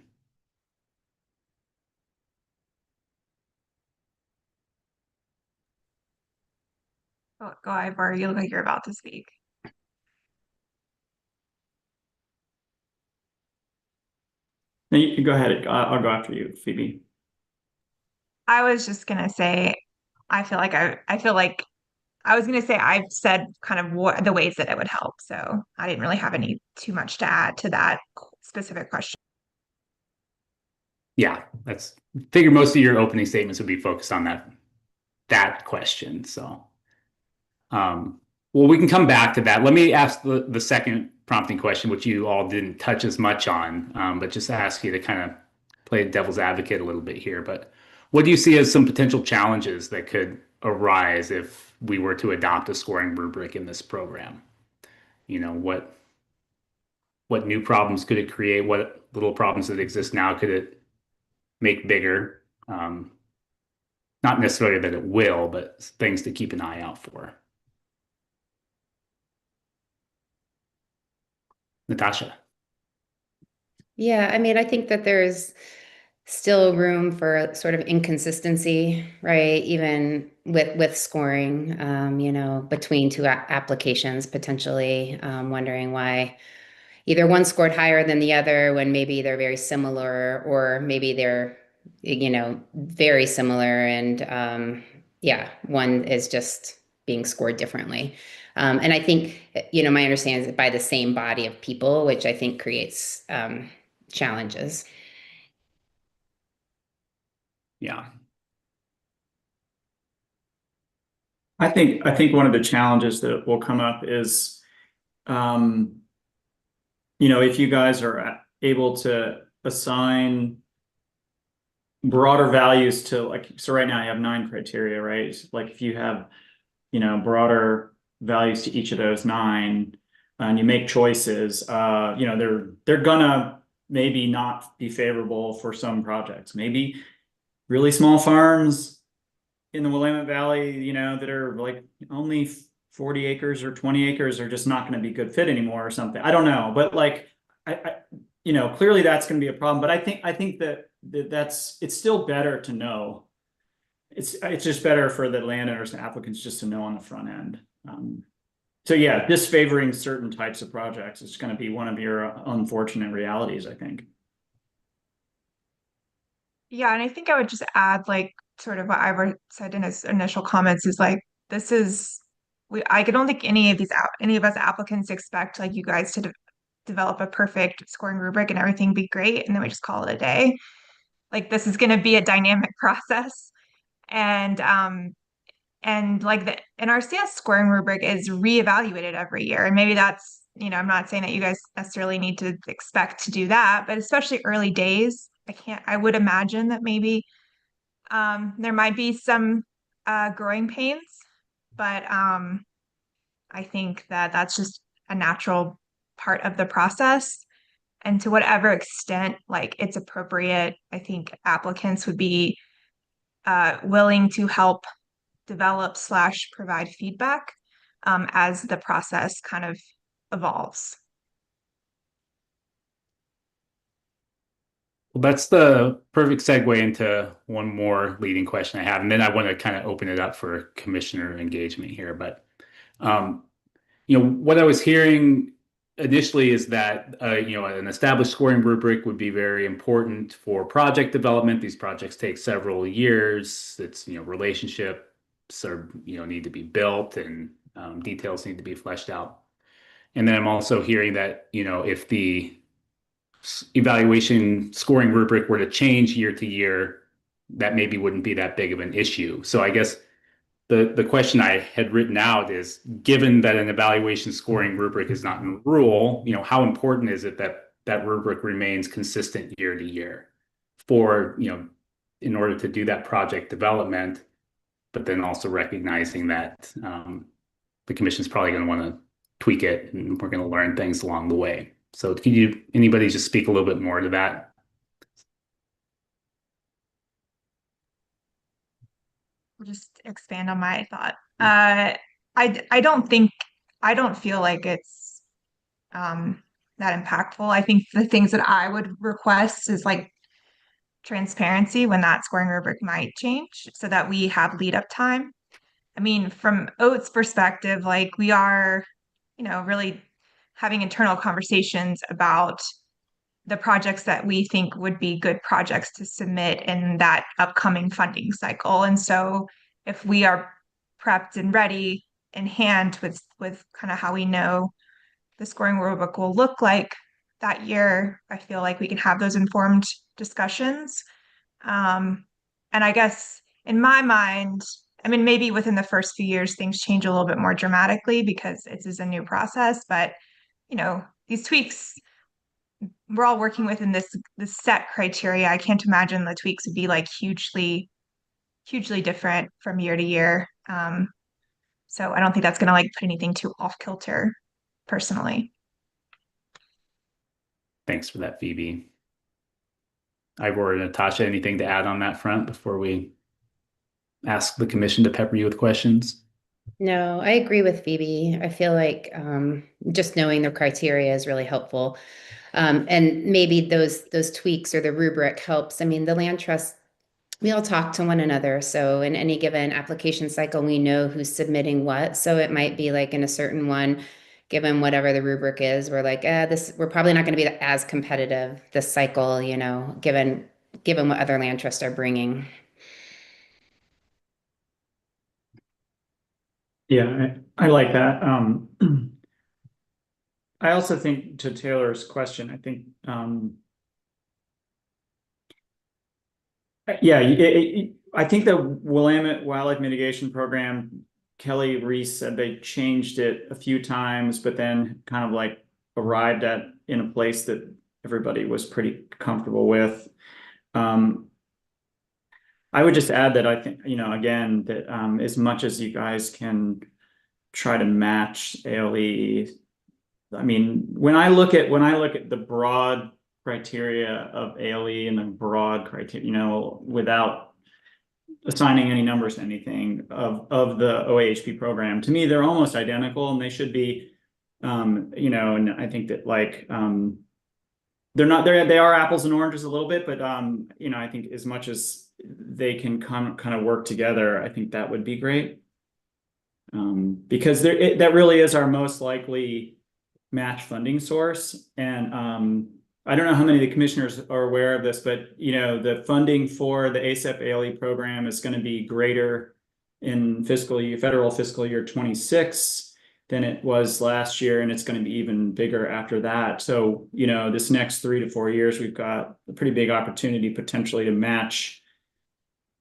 Go, Ivor. You look like you're about to speak. No, you can go ahead. I'll go after you, Phoebe. I was just gonna say, I feel like I was gonna say I've said kind of what the ways that it would help. So I didn't really have too much to add to that specific question. Yeah, figure most of your opening statements would be focused on that question. So, well, we can come back to that. Let me ask the second prompting question, which you all didn't touch as much on, but just ask you to kind of play devil's advocate a little bit here. But what do you see as some potential challenges that could arise if we were to adopt a scoring rubric in this program? you know, what new problems could it create? What little problems that exist now could it make bigger? Not necessarily that it will, but things to keep an eye out for. Natasha. Yeah, I mean, I think that there's still room for sort of inconsistency, right? Even with scoring, you know, between two applications, potentially wondering why either one scored higher than the other when maybe they're very similar, or maybe they're, you know, very similar, and yeah, one is just being scored differently. And I think, you know, my understanding is by the same body of people, which I think creates challenges. Yeah. I think one of the challenges that will come up is, you know, if you guys are able to assign broader values to, like, so right now you have 9 criteria, right? Like if you have, you know, broader values to each of those 9, and you make choices, you know, they're gonna maybe not be favorable for some projects. Maybe really small farms in the Willamette Valley, you know, that are like only 40 acres or 20 acres are just not going to be good fit anymore or something. I don't know, but like, I you know, clearly that's going to be a problem. But I think that it's still better to know. It's just better for the landowners and applicants just to know on the front end. So yeah, disfavoring certain types of projects is going to be one of your unfortunate realities, I think. Yeah, and I think I would just add, like, sort of what Ivor said in his initial comments is like, this is, I don't think any of us applicants expect like you guys to develop a perfect scoring rubric and everything be great, and then we just call it a day. Like, this is going to be a dynamic process, and like the NRCS scoring rubric is reevaluated every year, and maybe that's, you know, I'm not saying that you guys necessarily need to expect to do that, but especially early days, I would imagine that maybe there might be some growing pains, but I think that that's just a natural part of the process. And to whatever extent like it's appropriate, I think applicants would be willing to help develop / provide feedback as the process kind of evolves. Well, that's the perfect segue into one more leading question I have, and then I want to kind of open it up for commissioner engagement here. But you know, what I was hearing initially is that you know, an established scoring rubric would be very important for project development. These projects take several years. It's, you know, relationships are, you know, need to be built, and details need to be fleshed out. And then I'm also hearing that, you know, if the evaluation scoring rubric were to change year to year, that maybe wouldn't be that big of an issue. So I guess the question I had written out is, given that an evaluation scoring rubric is not in the rule, you know, how important is it that that rubric remains consistent year to year for, you know, in order to do that project development, but then also recognizing that the commission's probably going to want to tweak it, and we're going to learn things along the way. So could anybody just speak a little bit more to that? I'll just expand on my thought. I don't feel like it's that impactful. I think the things that I would request is like transparency when that scoring rubric might change, so that we have lead up time. I mean, from Oat's perspective, like, we are, you know, really having internal conversations about the projects that we think would be good projects to submit in that upcoming funding cycle. And so if we are prepped and ready in hand with kind of how we know the scoring rubric will look like that year, I feel like we can have those informed discussions. And I guess in my mind, I mean, maybe within the first few years, things change a little bit more dramatically because it is a new process, but, you know, these tweaks, we're all working within this set criteria. I can't imagine the tweaks would be like hugely different from year to year. So I don't think that's going to like put anything too off kilter. personally. Thanks for that, Phoebe. Ivor or Natasha, anything to add on that front before we ask the commission to pepper you with questions? No, I agree with Phoebe. I feel like just knowing the criteria is really helpful. And maybe those tweaks or the rubric helps. I mean, the land trust, we all talk to one another. So in any given application cycle, we know who's submitting what. So it might be like in a certain one, given whatever the rubric is, we're like, we're probably not going to be as competitive this cycle, you know, given what other land trusts are bringing. Yeah, I like that. I also think, to Taylor's question, I think, I think the Willamette Wildlife Mitigation Program, Kelly Reese said they changed it a few times, but then kind of like arrived at in a place that everybody was pretty comfortable with. I would just add that I think, you know, again, that as much as you guys can try to match ALE, I mean, when I look at the broad criteria of ALE and the broad criteria, you know, without assigning any numbers to anything of the OAHP program, to me, they're almost identical, and they should be, you know, and I think that like, they are apples and oranges a little bit, but you know, I think as much as they can kind of work together, I think that would be great. Because that really is our most likely match funding source. And I don't know how many of the commissioners are aware of this, but you know, the funding for the ASAP ALE program is going to be greater in federal fiscal year 26 than it was last year, and it's going to be even bigger after that. So, you know, this next 3 to 4 years, we've got a pretty big opportunity potentially to match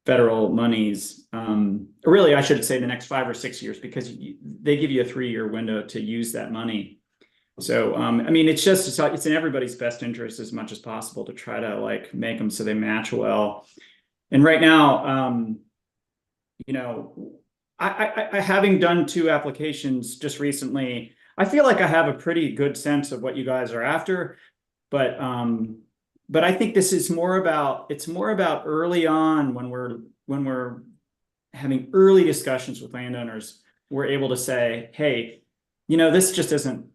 federal monies. Really, I should say the next 5 or 6 years, because they give you a 3-year window to use that money. So, I mean, it's in everybody's best interest as much as possible to try to like make them so they match well. And right now, you know, I having done 2 applications just recently, I feel like I have a pretty good sense of what you guys are after, but I think this is more about early on when we're having early discussions with landowners, we're able to say, hey, you know, this isn't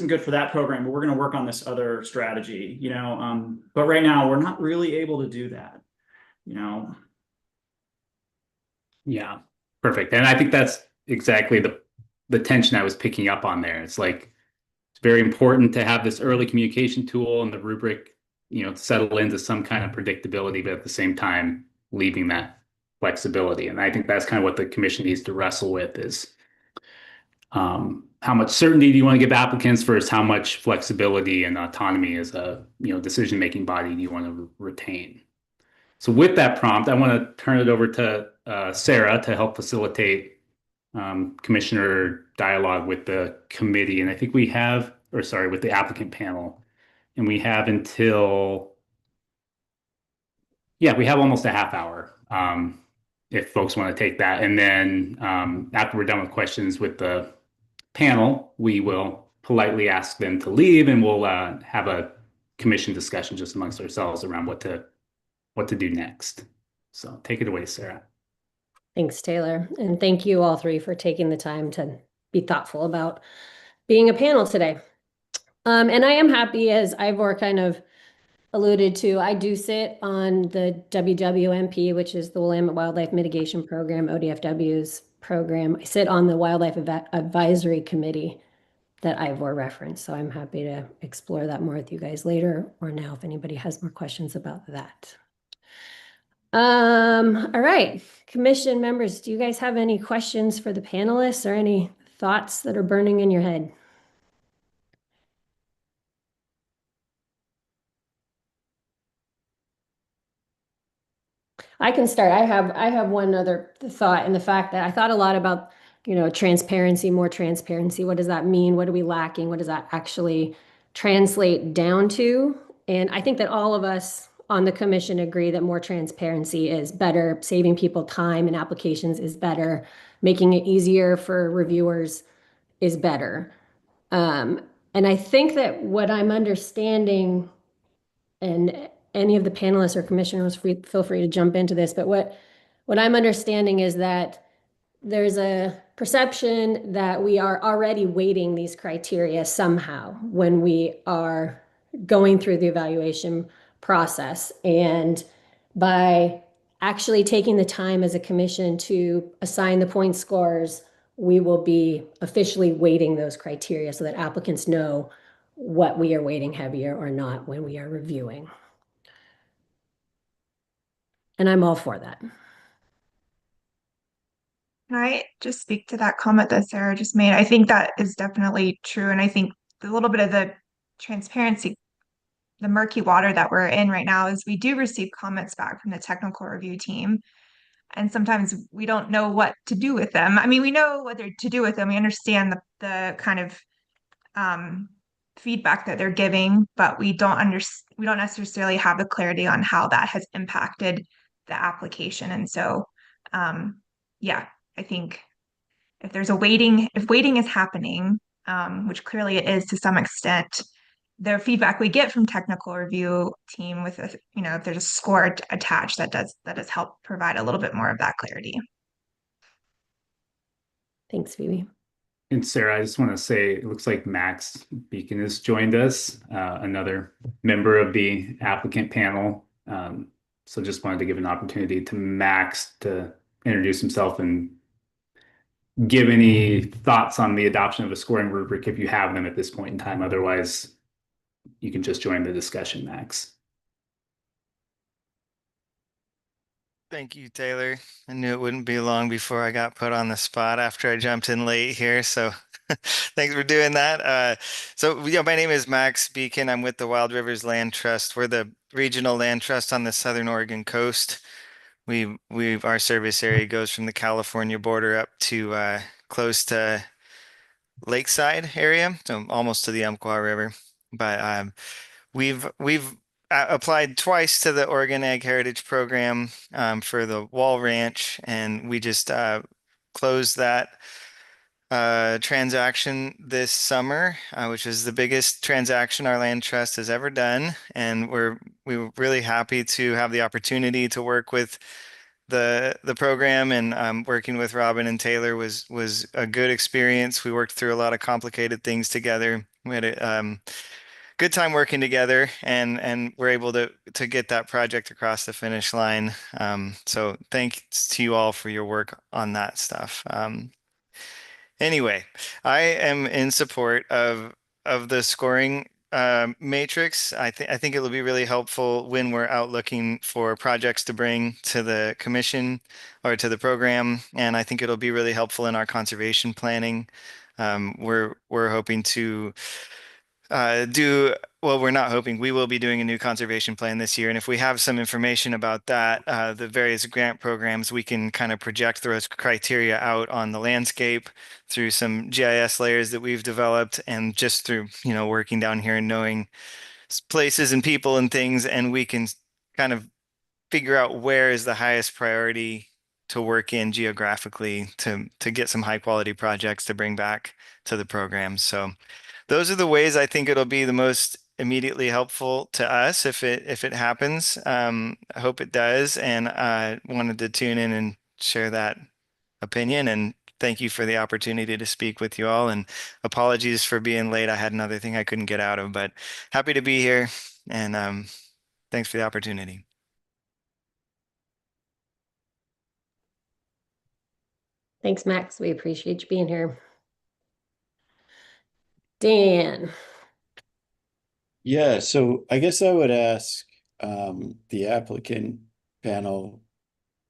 good for that program, but we're going to work on this other strategy, you know. But right now we're not really able to do that, you know. Yeah, perfect. And I think that's exactly the tension I was picking up on there. It's like, it's very important to have this early communication tool and the rubric, you know, settle into some kind of predictability, but at the same time, leaving that flexibility. And I think that's kind of what the commission needs to wrestle with is how much certainty do you want to give applicants versus how much flexibility and autonomy as a, you know, decision-making body do you want to retain? So with that prompt, I want to turn it over to Sarah to help facilitate commissioner dialogue with the committee. And I think with the applicant panel. And we have we have almost a half hour if folks want to take that. And then after we're done with questions with the panel, we will politely ask them to leave, and we'll have a commission discussion just amongst ourselves around what to do next. So take it away, Sarah. Thanks, Taylor. And thank you all 3 for taking the time to be thoughtful about being a panel today. And I am happy, as Ivor kind of alluded to, I do sit on the WWMP, which is the Willamette Wildlife Mitigation Program, ODFW's program. I sit on the Wildlife Advisory Committee that Ivor referenced. So I'm happy to explore that more with you guys later or now if anybody has more questions about that. All right, commission members, do you guys have any questions for the panelists or any thoughts that are burning in your head? I can start. I have one other thought, and the fact that I thought a lot about, you know, transparency, more transparency. What does that mean? What are we lacking? What does that actually translate down to? And I think that all of us on the commission agree that more transparency is better, saving people time and applications is better, making it easier for reviewers is better. And I think that what I'm understanding, and any of the panelists or commissioners feel free to jump into this, but what I'm understanding is that there's a perception that we are already weighting these criteria somehow when we are going through the evaluation process. And by actually taking the time as a commission to assign the point scores, we will be officially weighting those criteria so that applicants know what we are weighting heavier or not when we are reviewing. And I'm all for that. Can I just speak to that comment that Sarah just made? I think that is definitely true. And I think a little bit of the transparency, the murky water that we're in right now is we do receive comments back from the technical review team. And sometimes we don't know what to do with them. I mean, we know what to do with them. We understand the kind of feedback that they're giving, but we don't necessarily have the clarity on how that has impacted the application. And so, yeah, I think if there's if waiting is happening, which clearly it is to some extent, the feedback we get from technical review team with if there's a score attached, that does help provide a little bit more of that clarity. Thanks, Phoebe. And Sarah, I just want to say, it looks like Max Beacon has joined us, another member of the applicant panel. So just wanted to give an opportunity to Max to introduce himself and give any thoughts on the adoption of a scoring rubric if you have them at this point in time. Otherwise, you can just join the discussion, Max. Thank you, Taylor. I knew it wouldn't be long before I got put on the spot after I jumped in late here. So thanks for doing that. My name is Max Beacon. I'm with the Wild Rivers Land Trust. We're the regional land trust on the Southern Oregon coast. Our service area goes from the California border up to close to Lakeside area, so almost to the Umpqua River. But we've applied twice to the Oregon Ag Heritage Program for the Wall Ranch, and we just closed that transaction this summer, which is the biggest transaction our land trust has ever done. And we were really happy to have the opportunity to work with the program, and working with Robin and Taylor was a good experience. We worked through a lot of complicated things together. We had a good time working together, and we're able to get that project across the finish line. So thanks to you all for your work on that stuff. Anyway, I am in support of the scoring matrix. I think it'll be really helpful when we're out looking for projects to bring to the commission or to the program, and I think it'll be really helpful in our conservation planning. We're hoping to we're not hoping, we will be doing a new conservation plan this year. And if we have some information about that, the various grant programs, we can kind of project those criteria out on the landscape through some GIS layers that we've developed, and just through, working down here and knowing places and people and things, and we can kind of figure out where is the highest priority to work in geographically to get some high quality projects to bring back to the program. So those are the ways I think it'll be the most immediately helpful to us if it happens. I hope it does, and I wanted to tune in and share that opinion. And thank you for the opportunity to speak with you all. And apologies for being late. I had another thing I couldn't get out of, but happy to be here. And thanks for the opportunity. Thanks, Max. We appreciate you being here. Dan. Yeah, so I guess I would ask the applicant panel,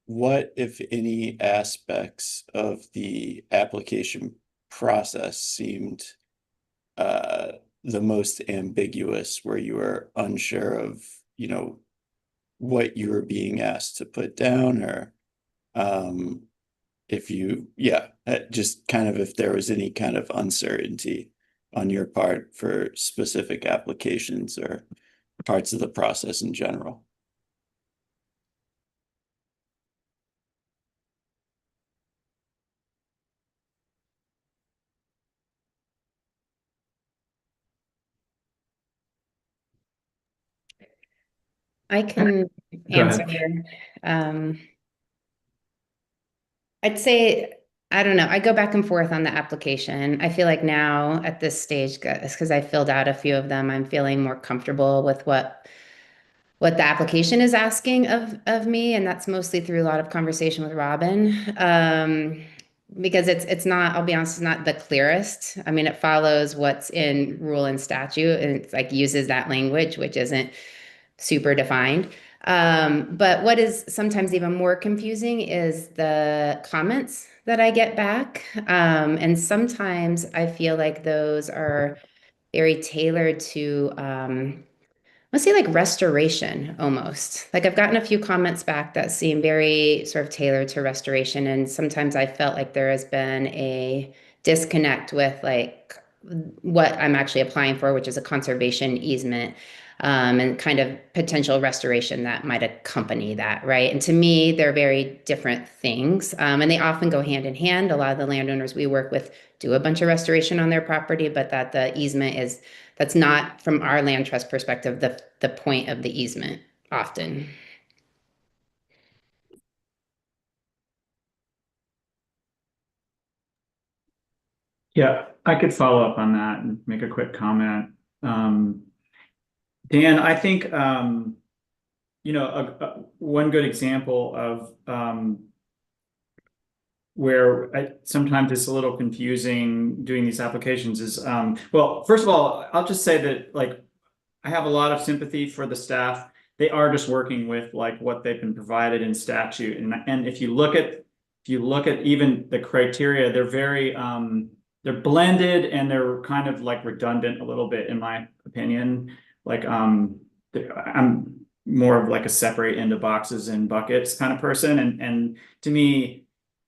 what, if any, aspects of the application process seemed the most ambiguous, where you were unsure of, what you were being asked to put down, or just kind of if there was any kind of uncertainty on your part for specific applications or parts of the process in general. I can Go ahead. answer. I'd say, I don't know. I go back and forth on the application. I feel like now at this stage, because I filled out a few of them, I'm feeling more comfortable with what the application is asking of me, and that's mostly through a lot of conversation with Robin. Because it's not, I'll be honest, it's not the clearest. I mean, it follows what's in rule and statute, and it's like uses that language, which isn't super defined. But what is sometimes even more confusing is the comments that I get back. And sometimes I feel like those are very tailored to, let's say like restoration almost. Like I've gotten a few comments back that seem very sort of tailored to restoration. And sometimes I felt like there has been a disconnect with like what I'm actually applying for, which is a conservation easement. And kind of potential restoration that might accompany that, right? And to me, they're very different things. And they often go hand in hand. A lot of the landowners we work with do a bunch of restoration on their property, but that the easement that's not from our land trust perspective, the point of the easement often. Yeah, I could follow up on that and make a quick comment. Dan, I think, you know, one good example of where sometimes it's a little confusing doing these applications is, well, first of all, I'll just say that like, I have a lot of sympathy for the staff. They are just working with like what they've been provided in statute. And if you look at even the criteria, they're very, they're blended and they're kind of like redundant a little bit, in my opinion. Like, I'm more of like a separate into boxes and buckets kind of person. And to me,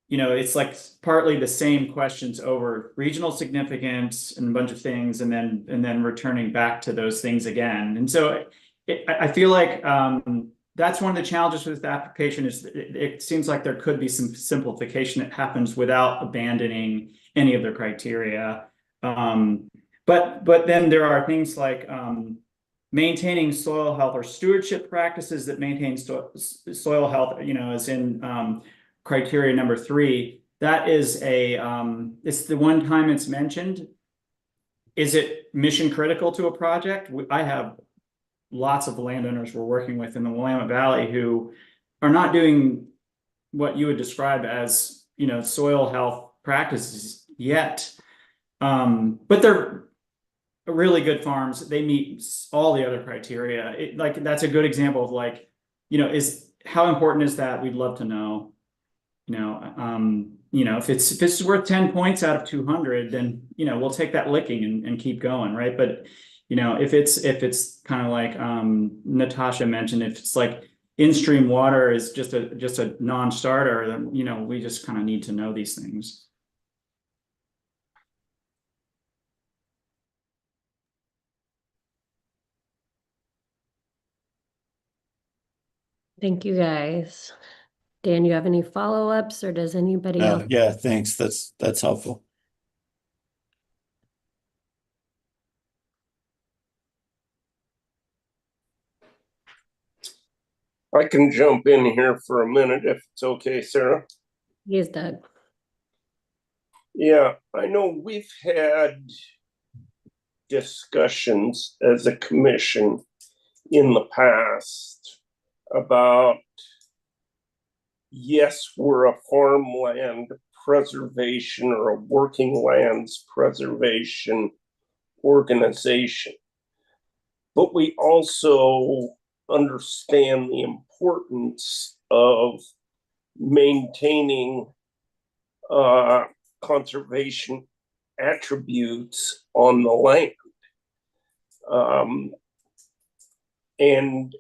you know, it's like partly the same questions over regional significance and a bunch of things, and then returning back to those things again. And so I feel like that's one of the challenges with the application is it seems like there could be some simplification that happens without abandoning any of their criteria. But then there are things like maintaining soil health or stewardship practices that maintain soil health, you know, as in criteria number 3. That is it's the one time it's mentioned. Is it mission critical to a project? I have lots of landowners we're working with in the Willamette Valley who are not doing what you would describe as, you know, soil health practices yet. But they're really good farms. They meet all the other criteria. Like that's a good example of like, you know, how important is that? We'd love to know. You know, if it's worth 10 points out of 200, then, you know, we'll take that licking and keep going, right? But, you know, if it's kind of like Natasha mentioned, if it's like in-stream water is just a non-starter, then, you know, we just kind of need to know these things. Thank you, guys. Dan, you have any follow-ups, or does anybody else? Yeah, thanks. That's helpful. I can jump in here for a minute if it's okay, Sarah. Yes, Doug. Yeah, I know we've had discussions as a commission in the past about, yes, we're a farmland preservation or a working lands preservation organization, but we also understand the importance of maintaining conservation attributes on the land. And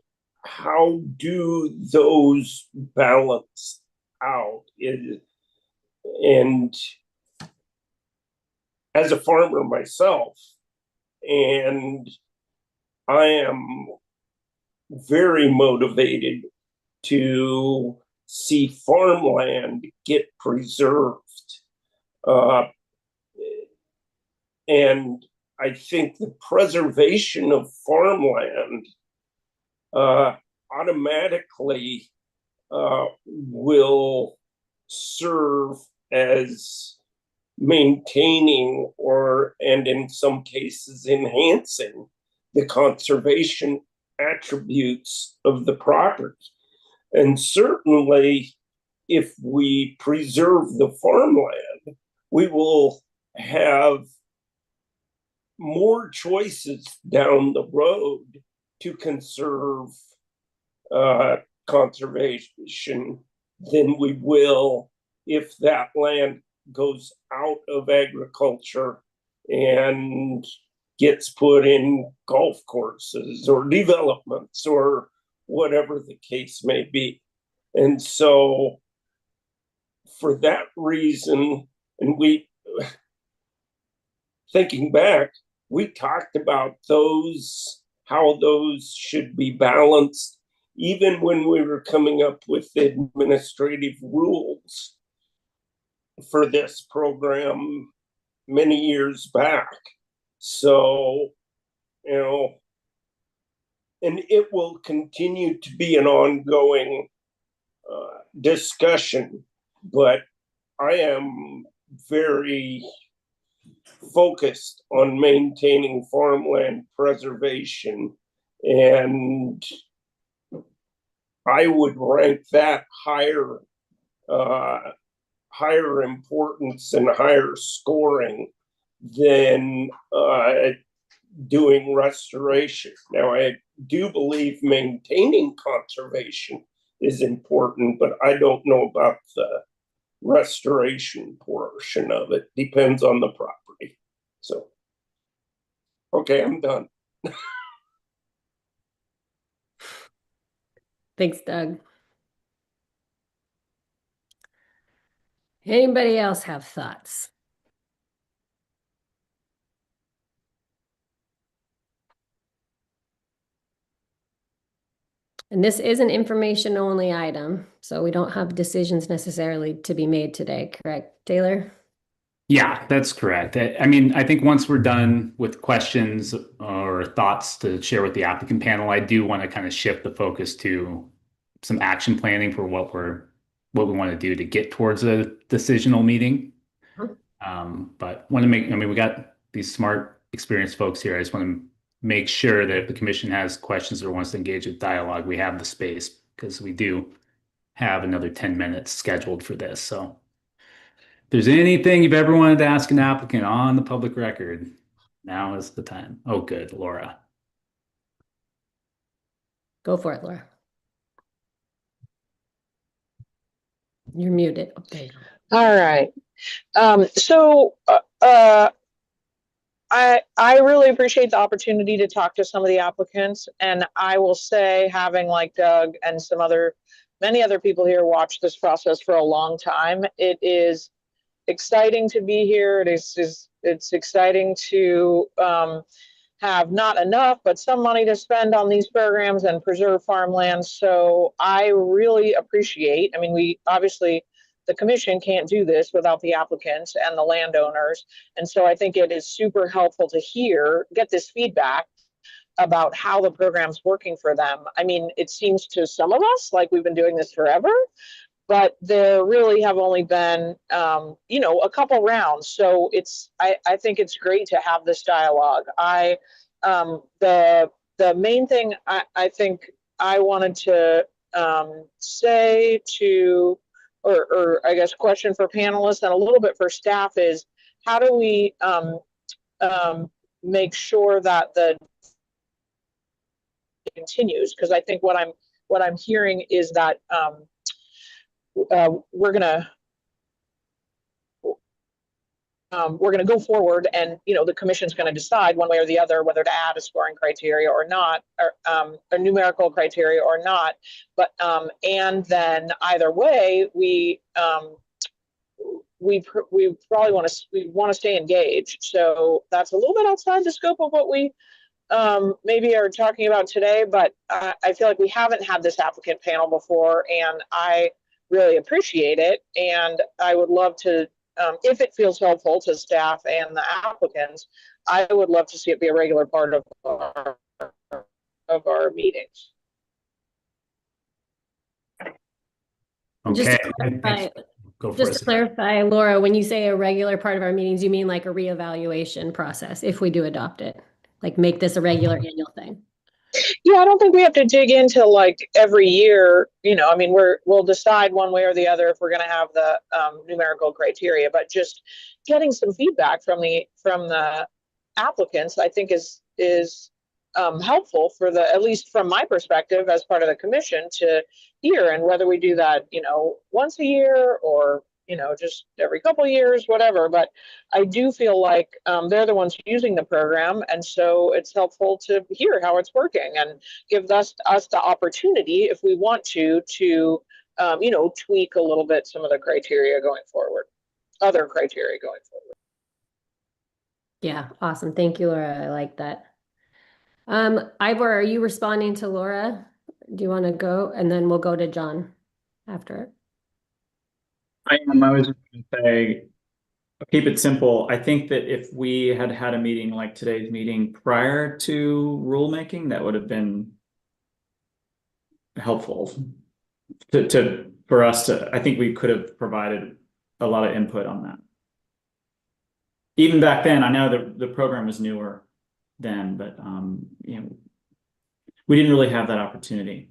how do those balance out? And as a farmer myself, and I am very motivated to see farmland get preserved. And I think the preservation of farmland automatically will serve as maintaining and in some cases enhancing the conservation attributes of the property. And certainly if we preserve the farmland, we will have more choices down the road to conserve conservation than we will if that land goes out of agriculture and gets put in golf courses or developments or whatever the case may be. And so for that reason, and thinking back, we talked about how those should be balanced, even when we were coming up with administrative rules for this program many years back. So, and it will continue to be an ongoing discussion, but I am very focused on maintaining farmland preservation, and I would rank that higher importance and higher scoring than doing restoration. Now, I do believe maintaining conservation is important, but I don't know about the restoration portion of it. Depends on the property. So, okay, I'm done. Thanks, Doug. Anybody else have thoughts? And this is an information only item, so we don't have decisions necessarily to be made today, correct, Taylor? Yeah, that's correct. I mean, I think once we're done with questions or thoughts to share with the applicant panel, I do want to kind of shift the focus to some action planning for what we want to do to get towards a decisional meeting. But want to we got these smart, experienced folks here. I just want to make sure that if the commission has questions or wants to engage with dialogue, we have the space, because we do have another 10 minutes scheduled for this. So if there's anything you've ever wanted to ask an applicant on the public record, now is the time. Oh, good, Laura. Go for it, Laura. You're muted. Okay. All right. I really appreciate the opportunity to talk to some of the applicants, and I will say, having like Doug and many other people here watch this process for a long time, it is exciting to be here. It's exciting to have not enough, but some money to spend on these programs and preserve farmland. So I really appreciate, we obviously, the commission can't do this without the applicants and the landowners. And so I think it is super helpful to get this feedback about how the program's working for them. It seems to some of us like we've been doing this forever, but there really have only been, a couple rounds. So I think it's great to have this dialogue. The main thing I think I wanted to say to, or I guess question for panelists and a little bit for staff is, how do we make sure that the continues? Because I think what I'm hearing is that we're gonna go forward, and the commission's going to decide one way or the other whether to add a scoring criteria or not, or a numerical criteria or not. But and then either way, we probably want to stay engaged. So that's a little bit outside the scope of what we maybe are talking about today. But I feel like we haven't had this applicant panel before, and I really appreciate it. And I would love to. If it feels helpful to staff and the applicants, I would love to see it be a regular part of our meetings. Just Okay. to clarify, Go for just it. to clarify, Laura, when you say a regular part of our meetings, you mean like a reevaluation process if we do adopt it? Like make this a regular annual thing? Yeah, I don't think we have to dig into like every year, you know, I mean, we'll decide one way or the other if we're gonna have the numerical criteria, but just getting some feedback from the applicants, I think is helpful for at least from my perspective as part of the commission to hear, and whether we do that, you know, once a year or, you know, just every couple of years, whatever. But I do feel like they're the ones using the program, and so it's helpful to hear how it's working and give us the opportunity, if we want to you know, tweak a little bit some of the criteria going forward, other criteria going forward. Yeah, awesome. Thank you, Laura. I like that. Ivor, are you responding to Laura? Do you want to go? And then we'll go to John after. I was just going to say, keep it simple. I think that if we had had a meeting like today's meeting prior to rulemaking, that would have been helpful for us to, I think we could have provided a lot of input on that. Even back then, I know the program was newer then, but you know, we didn't really have that opportunity.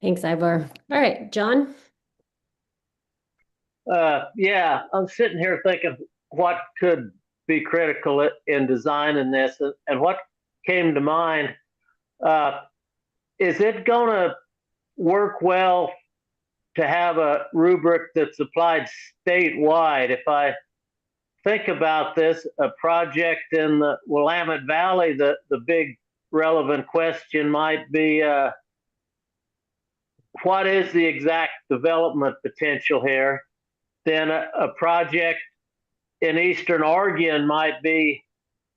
Thanks, Ivor. All right, John. Yeah, I'm sitting here thinking what could be critical in designing this, and what came to mind. Is it going to work well to have a rubric that's applied statewide? If I think about this, a project in the Willamette Valley, the big relevant question might be, what is the exact development potential here? Then a project in Eastern Oregon might be,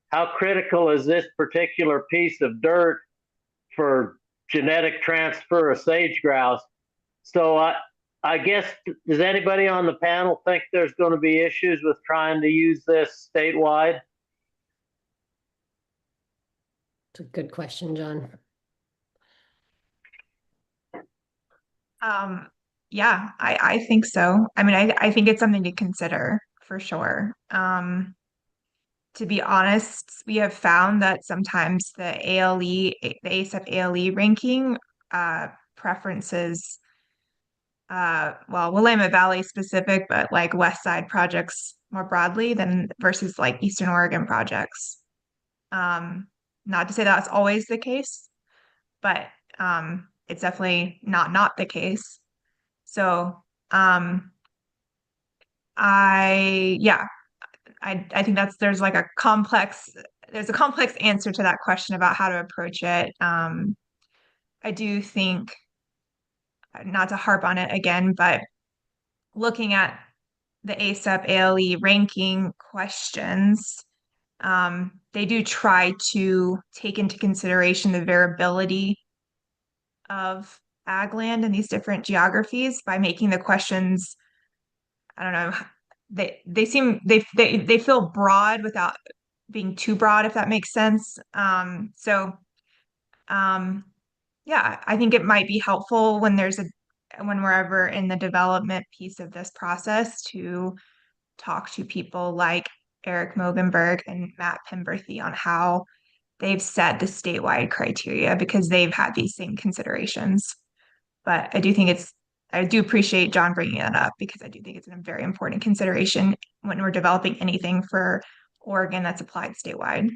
how critical is this particular piece of dirt for genetic transfer of sage grouse? So I guess, does anybody on the panel think there's going to be issues with trying to use this statewide? It's a good question, John. Yeah, I think so. I mean, I think it's something to consider for sure. To be honest, we have found that sometimes the ASAP ALE ranking preferences, well, Willamette Valley specific, but like West Side projects more broadly than versus like Eastern Oregon projects. Not to say that's always the case, but it's definitely not the case. So I think there's a complex answer to that question about how to approach it. I do think, not to harp on it again, but looking at the ASAP ALE ranking questions, they do try to take into consideration the variability of ag land in these different geographies by making the questions, I don't know, they feel broad without being too broad, if that makes sense. Yeah, I think it might be helpful when we're ever in the development piece of this process to talk to people like Eric Mogenberg and Matt Pemberthy on how they've set the statewide criteria, because they've had these same considerations. But I do appreciate John bringing that up, because I do think it's a very important consideration when we're developing anything for Oregon that's applied statewide.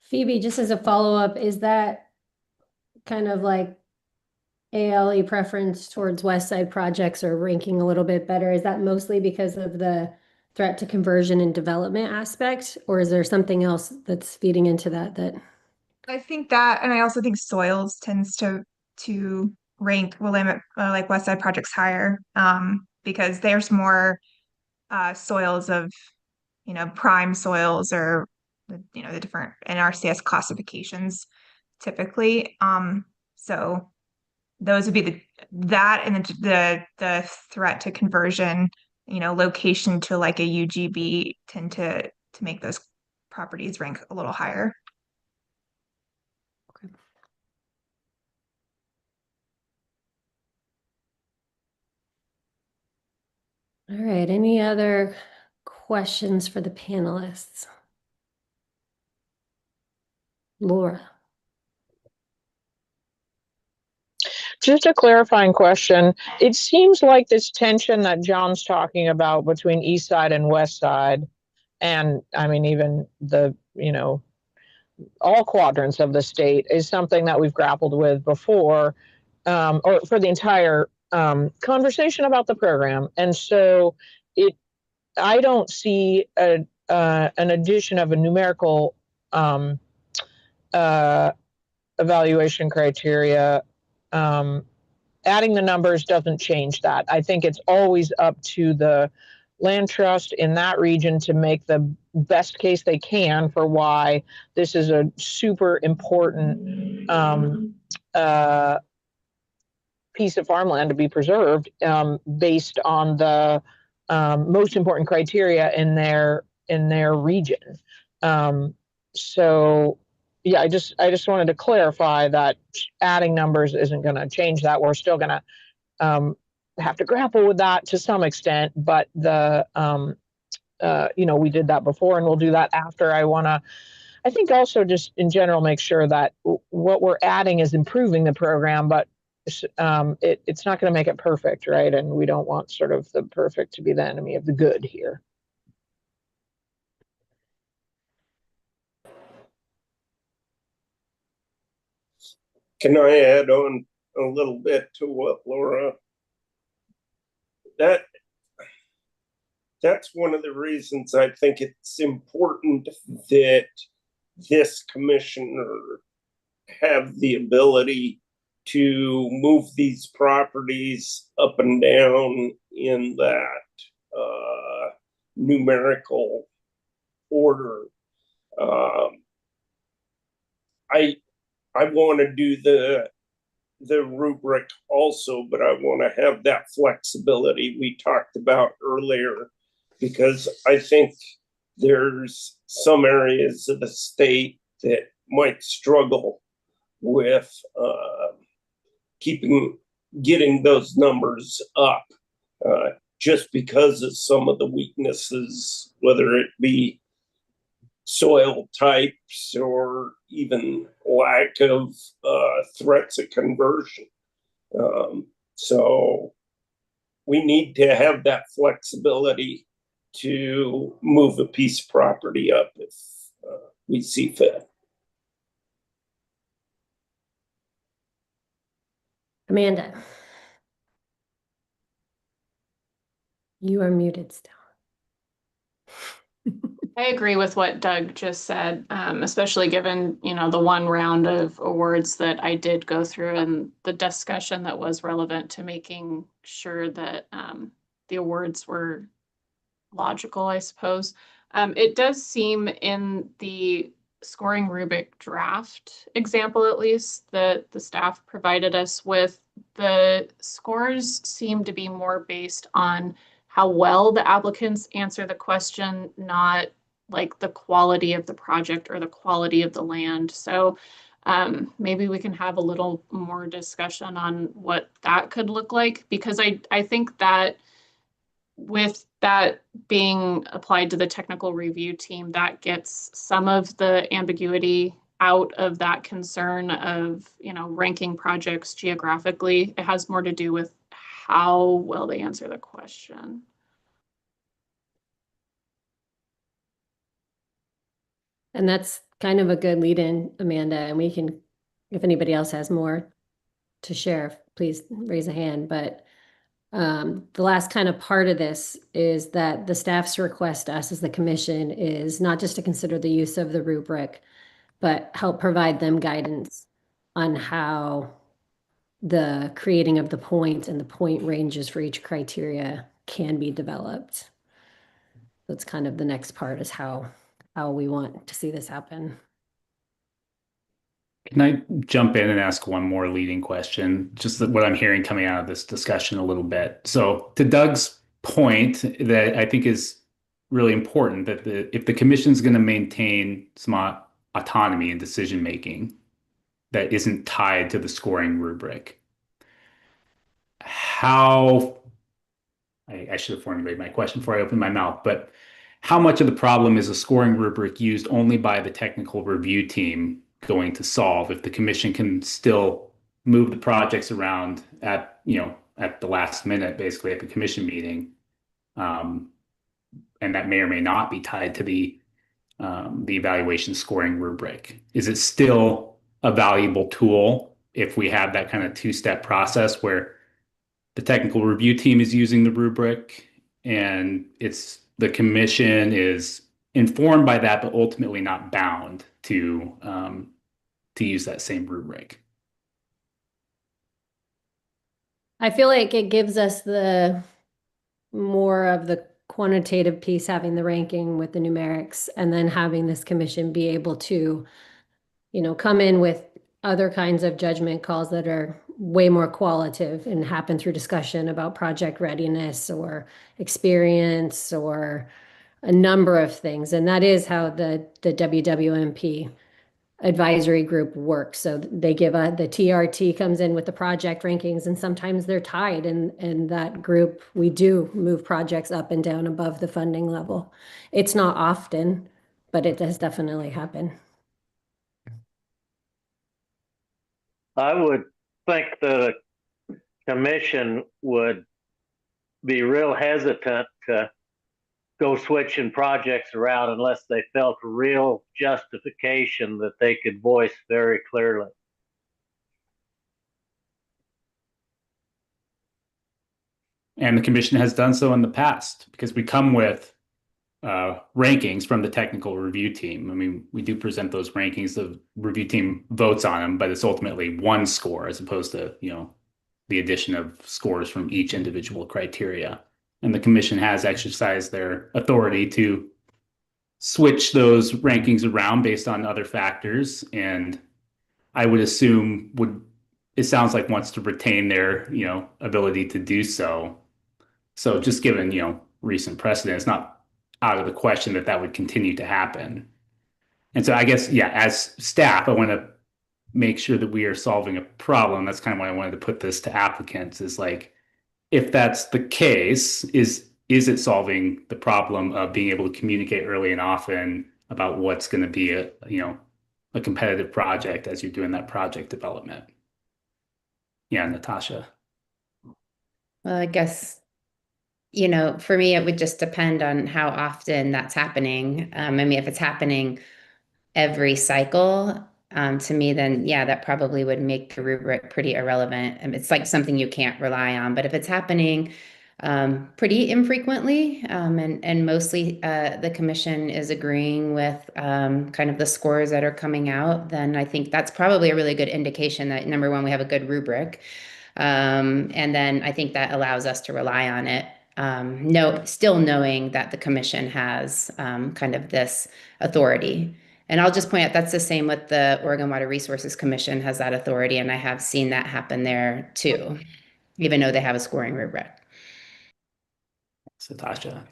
Phoebe, just as a follow-up, is that kind of like ALE preference towards West Side projects are ranking a little bit better? Is that mostly because of the threat to conversion and development aspect, or is there something else that's feeding into that? I think that, and I also think soils tends to rank Willamette, like West Side projects higher, because there's more soils of, prime soils, or the different NRCS classifications typically. So those would be that and the threat to conversion, location to like a UGB tend to make those properties rank a little higher. All right, any other questions for the panelists? Laura. Just a clarifying question. It seems like this tension that John's talking about between east side and west side, and I mean, even the, all quadrants of the state is something that we've grappled with before, or for the entire conversation about the program. And so I don't see an addition of a numerical evaluation criteria. Adding the numbers doesn't change that. I think it's always up to the land trust in that region to make the best case they can for why this is a super important piece of farmland to be preserved, based on the most important criteria in their region. So yeah, I just wanted to clarify that adding numbers isn't going to change that. We're still going to have to grapple with that to some extent, but we did that before and we'll do that after. I think also just in general, make sure that what we're adding is improving the program, but it's not going to make it perfect, right? And we don't want sort of the perfect to be the enemy of the good here. Can I add on a little bit to what Laura? That's one of the reasons I think it's important that this commissioner have the ability to move these properties up and down in that numerical order. I want to do the rubric also, but I want to have that flexibility we talked about earlier, because I think there's some areas of the state that might struggle with getting those numbers up, just because of some of the weaknesses, whether it be soil types or even lack of threats of conversion. So we need to have that flexibility to move a piece of property up if we see fit. Amanda. You are muted still. I agree with what Doug just said, especially given, the one round of awards that I did go through and the discussion that was relevant to making sure that the awards were logical, I suppose. It does seem in the scoring rubric draft example, at least, that the staff provided us with, the scores seem to be more based on how well the applicants answer the question, not like the quality of the project or the quality of the land. So maybe we can have a little more discussion on what that could look like, because I think that with that being applied to the technical review team, that gets some of the ambiguity out of that concern of, ranking projects geographically. It has more to do with how well they answer the question. And that's kind of a good lead in, Amanda, and we can, if anybody else has more to share, please raise a hand. But the last kind of part of this is that the staff's request to us as the commission is not just to consider the use of the rubric, but help provide them guidance on how the creating of the point and the point ranges for each criteria can be developed. That's kind of the next part, is how we want to see this happen. Can I jump in and ask one more leading question? Just what I'm hearing coming out of this discussion a little bit. So to Doug's point that I think is really important, that if the commission is going to maintain some autonomy in decision making that isn't tied to the scoring rubric, how I should have formulated my question before I opened my mouth, but how much of the problem is a scoring rubric used only by the technical review team going to solve if the commission can still move the projects around at, at the last minute, basically at the commission meeting? And that may or may not be tied to the evaluation scoring rubric. Is it still a valuable tool if we have that kind of two-step process where the technical review team is using the rubric and the commission is informed by that, but ultimately not bound to use that same rubric? I feel like it gives us the more of the quantitative piece, having the ranking with the numerics, and then having this commission be able to, come in with other kinds of judgment calls that are way more qualitative and happen through discussion about project readiness or experience or a number of things. And that is how the WWMP advisory group works. So they give the TRT comes in with the project rankings, and sometimes they're tied. And that group, we do move projects up and down above the funding level. It's not often, but it does definitely happen. I would think the commission would be real hesitant to go switching projects around unless they felt real justification that they could voice very clearly. And the commission has done so in the past because we come with rankings from the technical review team. I mean, we do present those rankings. The review team votes on them, but it's ultimately one score as opposed to, the addition of scores from each individual criteria. And the commission has exercised their authority to switch those rankings around based on other factors. And I would assume it sounds like wants to retain their, ability to do so. So just given, recent precedent, it's not out of the question that would continue to happen. And so I guess, as staff, I want to make sure that we are solving a problem. That's kind of why I wanted to put this to applicants, is like, if that's the case, is it solving the problem of being able to communicate early and often about what's going to be a competitive project as you're doing that project development? Yeah, Natasha. Well, I guess, for me, it would just depend on how often that's happening. I mean, if it's happening every cycle, to me, then that probably would make the rubric pretty irrelevant. And it's like something you can't rely on. But if it's happening pretty infrequently, and mostly the commission is agreeing with kind of the scores that are coming out, then I think that's probably a really good indication that, number one, we have a good rubric. And then I think that allows us to rely on it. Still knowing that the commission has kind of this authority. And I'll just point out that's the same with the Oregon Water Resources Commission has that authority. And I have seen that happen there too, even though they have a scoring rubric. Natasha.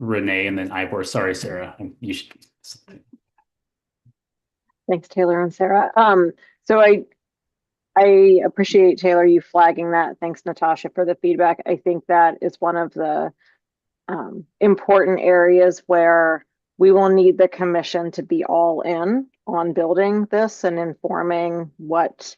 Renee and then Ivor. Sorry, Sarah. You should. Thanks, Taylor and Sarah. So I appreciate, Taylor, you flagging that. Thanks, Natasha, for the feedback. I think that is one of the important areas where we will need the commission to be all in on building this and informing what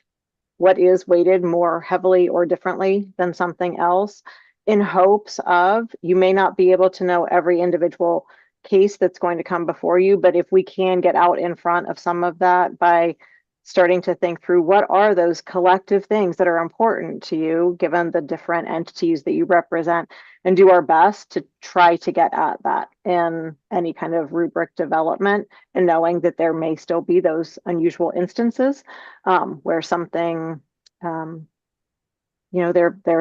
is weighted more heavily or differently than something else, in hopes of, you may not be able to know every individual case that's going to come before you, but if we can get out in front of some of that by starting to think through what are those collective things that are important to you, given the different entities that you represent, and do our best to try to get at that in any kind of rubric development, and knowing that there may still be those unusual instances where something, there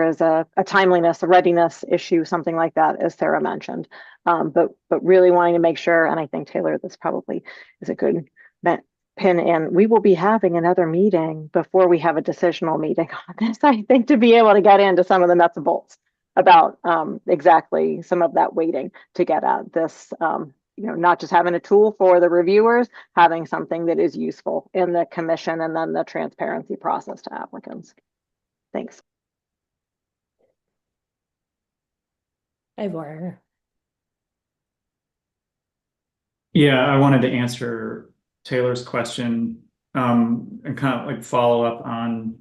is a timeliness, a readiness issue, something like that, as Sarah mentioned. But really wanting to make sure, and I think, Taylor, this probably is a good pin in, we will be having another meeting before we have a decisional meeting on this, I think, to be able to get into some of the nuts and bolts about exactly some of that weighting to get at this, not just having a tool for the reviewers, having something that is useful in the commission and then the transparency process to applicants. Thanks. Ivor. Yeah, I wanted to answer Taylor's question and kind of like follow up on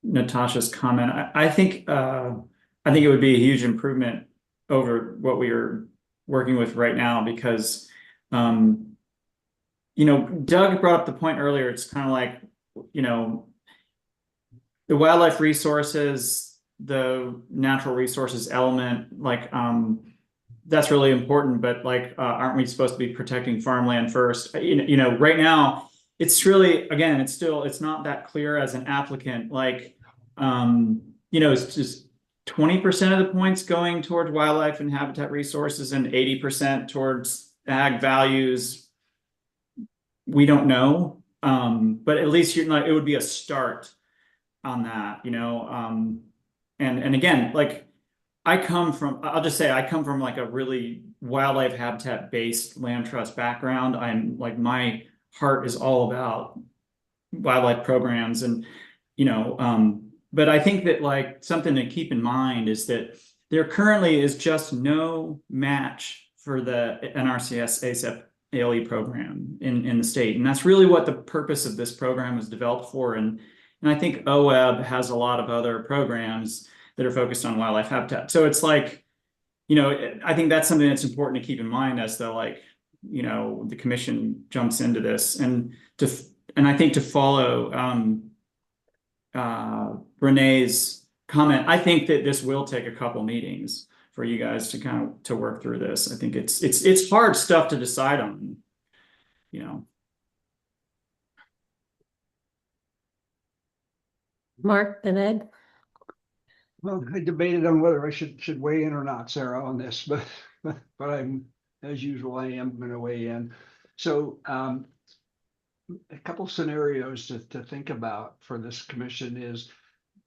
Natasha's comment. I think it would be a huge improvement over what we are working with right now because you know, Doug brought up the point earlier. It's kind of like, you know, the wildlife resources, the natural resources element, like that's really important, but like aren't we supposed to be protecting farmland first? You know, right now it's really, again, it's not that clear as an applicant. Like you know, it's just 20% of the points going towards wildlife and habitat resources and 80% towards ag values. We don't know, but at least you're not, it would be a start on that, you know. And again, like I'll just say I come from like a really wildlife habitat based land trust background. I'm like, my heart is all about wildlife programs and, you know, but I think that like something to keep in mind is that there currently is just no match for the NRCS ASAP ALE program in the state. And that's really what the purpose of this program was developed for. And I think OWEB has a lot of other programs that are focused on wildlife habitat. So it's like, you know, I think that's something that's important to keep in mind as the, like, you know, the commission jumps into this and I think to follow Renee's comment, I think that this will take a couple meetings for you guys to kind of to work through this. I think it's hard stuff to decide on, you know. Mark, then Ed. Well, I debated on whether I should weigh in or not, Sarah, on this, but I'm, as usual, I am going to weigh in. So a couple scenarios to think about for this commission is,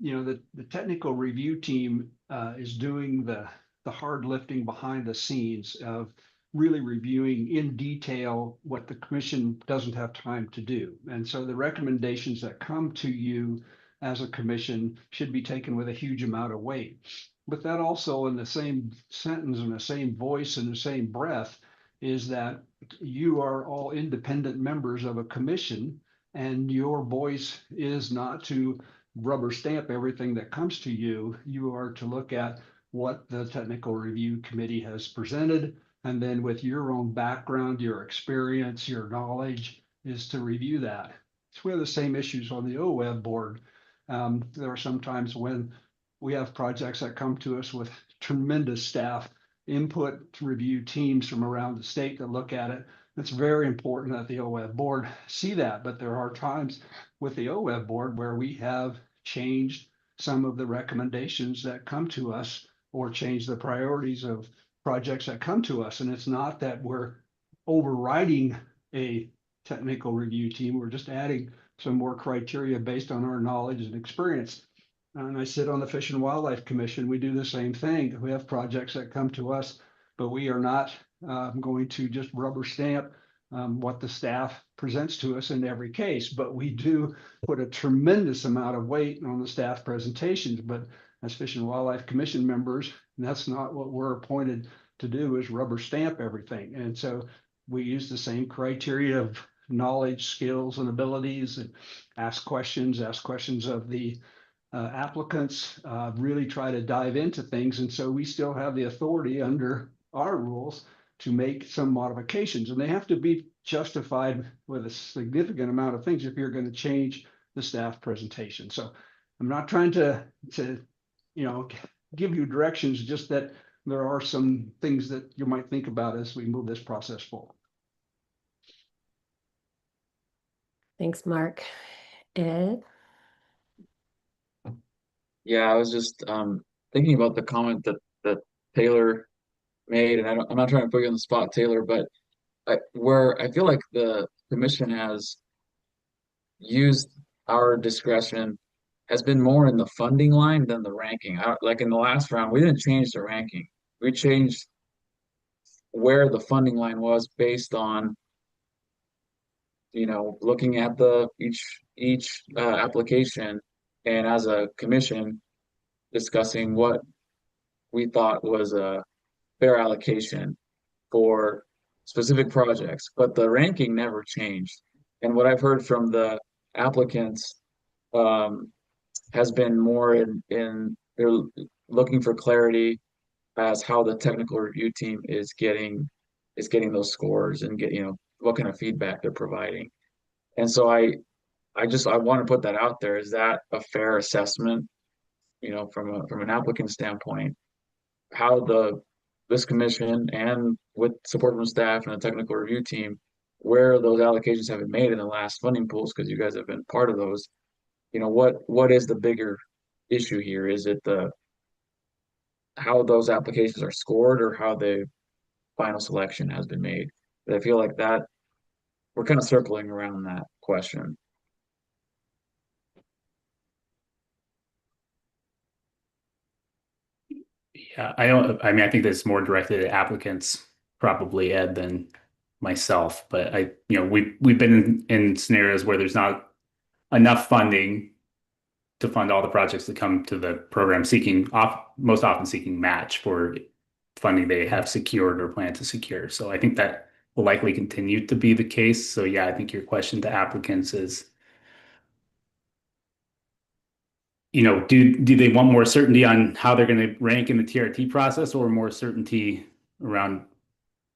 you know, the technical review team is doing the hard lifting behind the scenes of really reviewing in detail what the commission doesn't have time to do. And so the recommendations that come to you as a commission should be taken with a huge amount of weight. But that also, in the same sentence, in the same voice, in the same breath, is that you are all independent members of a commission, and your voice is not to rubber stamp everything that comes to you. You are to look at what the technical review committee has presented, and then with your own background, your experience, your knowledge, is to review that. So we have the same issues on the OWEB board. There are some times when we have projects that come to us with tremendous staff input to review teams from around the state that look at it. It's very important that the OWEB board see that, but there are times with the OWEB board where we have changed some of the recommendations that come to us or changed the priorities of projects that come to us. And it's not that we're overriding a technical review team, we're just adding some more criteria based on our knowledge and experience. And I sit on the Fish and Wildlife Commission. We do the same thing. We have projects that come to us, but we are not going to just rubber stamp what the staff presents to us in every case. But we do put a tremendous amount of weight on the staff presentations. But as Fish and Wildlife Commission members, that's not what we're appointed to do, is rubber stamp everything. And so we use the same criteria of knowledge, skills, and abilities, and ask questions of the applicants, really try to dive into things. And so we still have the authority under our rules to make some modifications, and they have to be justified with a significant amount of things if you're going to change the staff presentation. So I'm not trying to you know, give you directions, just that there are some things that you might think about as we move this process forward. Thanks, Mark. Ed? Yeah, I was just thinking about the comment that Taylor made, and I'm not trying to put you on the spot, Taylor, but where I feel like the commission has used our discretion has been more in the funding line than the ranking. Like in the last round, we didn't change the ranking. We changed where the funding line was based on, you know, looking at each application, and as a commission discussing what we thought was a fair allocation for specific projects, but the ranking never changed. And what I've heard from the applicants has been more in they're looking for clarity as how the technical review team is getting those scores and get, what kind of feedback they're providing. And so I want to put that out there. Is that a fair assessment, from an applicant standpoint, how this commission and with support from staff and the technical review team, where those allocations have been made in the last funding pools, because you guys have been part of those, what is the bigger issue here? Is it how those applications are scored or how the final selection has been made? But I feel like that we're kind of circling around that question. Yeah, I think that's more directed at applicants, probably Ed, than myself. But we've been in scenarios where there's not enough funding to fund all the projects that come to the program most often seeking match for funding they have secured or plan to secure. So I think that will likely continue to be the case. So yeah, I think your question to applicants is, do they want more certainty on how they're going to rank in the TRT process, or more certainty around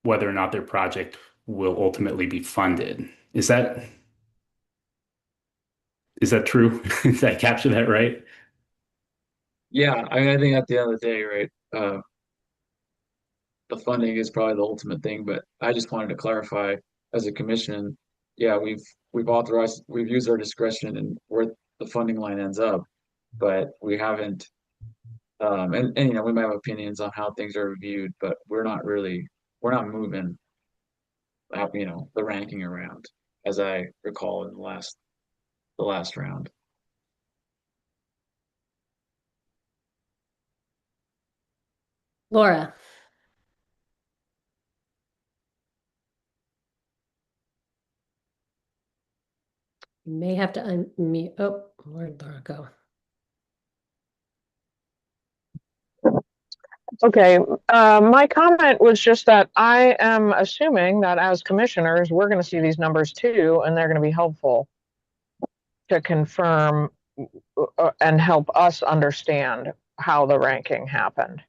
whether or not their project will ultimately be funded? Is that true? Did I capture that right? Yeah, I think at the end of the day, right, the funding is probably the ultimate thing, but I just wanted to clarify as a commission, yeah, we've used our discretion and where the funding line ends up, but we haven't, and we might have opinions on how things are reviewed, but we're not moving, the ranking around, as I recall in the last round. Laura. You may have to unmute. Oh, where'd Laura go? Okay, my comment was just that I am assuming that as commissioners, we're going to see these numbers too, and they're going to be helpful to confirm and help us understand how the ranking happened.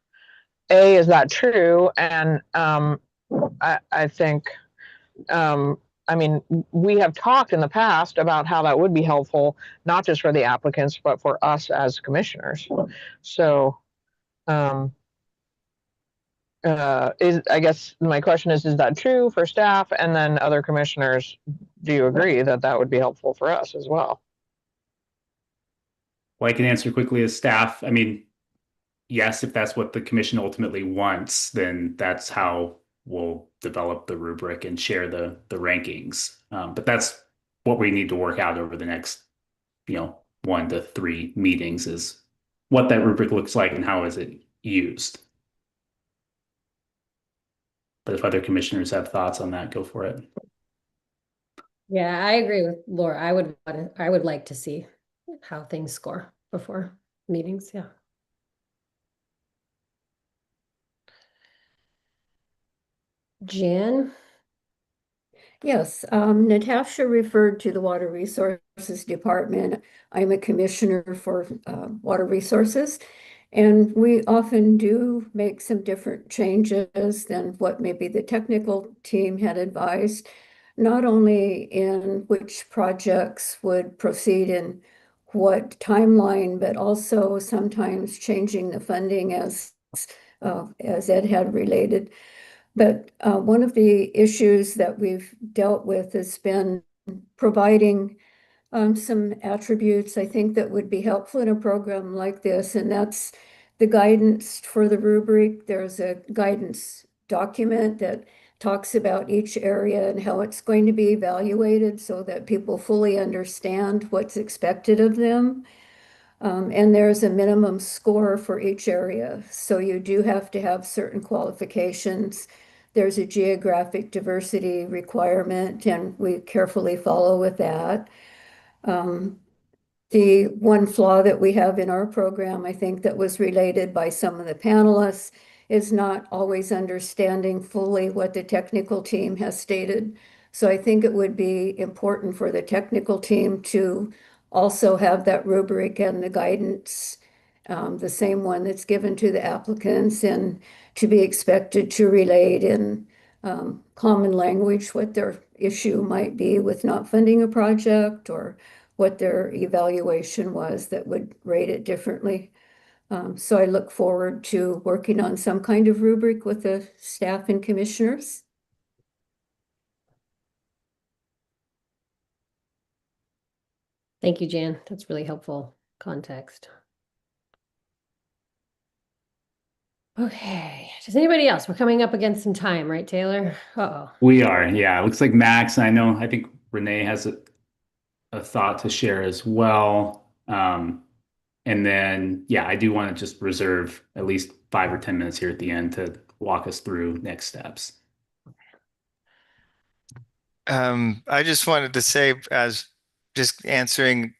Is that true? And I think, we have talked in the past about how that would be helpful, not just for the applicants, but for us as commissioners. So, I guess my question is that true for staff? And then other commissioners, do you agree that that would be helpful for us as well? Well, I can answer quickly as staff. Yes, if that's what the commission ultimately wants, then that's how we'll develop the rubric and share the rankings. But that's what we need to work out over the next, 1 to 3 meetings, is what that rubric looks like and how is it used. But if other commissioners have thoughts on that, go for it. Yeah, I agree with Laura. I would like to see how things score before meetings. Yeah. Jan? Yes, Natasha referred to the Water Resources Department. I'm a commissioner for water resources, and we often do make some different changes than what maybe the technical team had advised, not only in which projects would proceed in what timeline, but also sometimes changing the funding as Ed had related. But one of the issues that we've dealt with has been providing some attributes I think that would be helpful in a program like this, and that's the guidance for the rubric. There's a guidance document that talks about each area and how it's going to be evaluated so that people fully understand what's expected of them. And there's a minimum score for each area. So you do have to have certain qualifications. There's a geographic diversity requirement, and we carefully follow with that. The one flaw that we have in our program, I think that was related by some of the panelists, is not always understanding fully what the technical team has stated. So I think it would be important for the technical team to also have that rubric and the guidance, the same one that's given to the applicants, and to be expected to relate in common language what their issue might be with not funding a project, or what their evaluation was that would rate it differently. So I look forward to working on some kind of rubric with the staff and commissioners. Thank you, Jan. That's really helpful context. Okay, does anybody else? We're coming up against some time, right, Taylor? Uh-oh. We are, yeah. It looks like Max, I think Renee has a thought to share as well. And then, yeah, I do want to just reserve at least 5 or 10 minutes here at the end to walk us through next steps. I just wanted to say, as just answering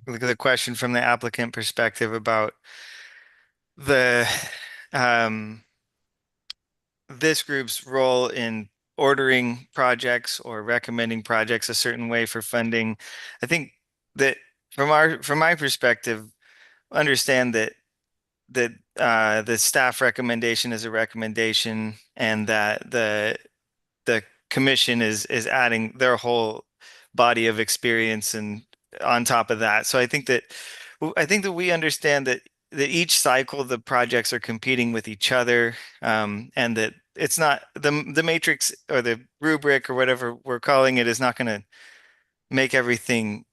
the question from the applicant perspective about the this group's role in ordering projects or recommending projects a certain way for funding. I think that from my perspective, understand that the staff recommendation is a recommendation, and that the commission is adding their whole body of experience and on top of that. So I think that we understand that each cycle the projects are competing with each other, and that it's not the matrix or the rubric or whatever we're calling it is not going to make everything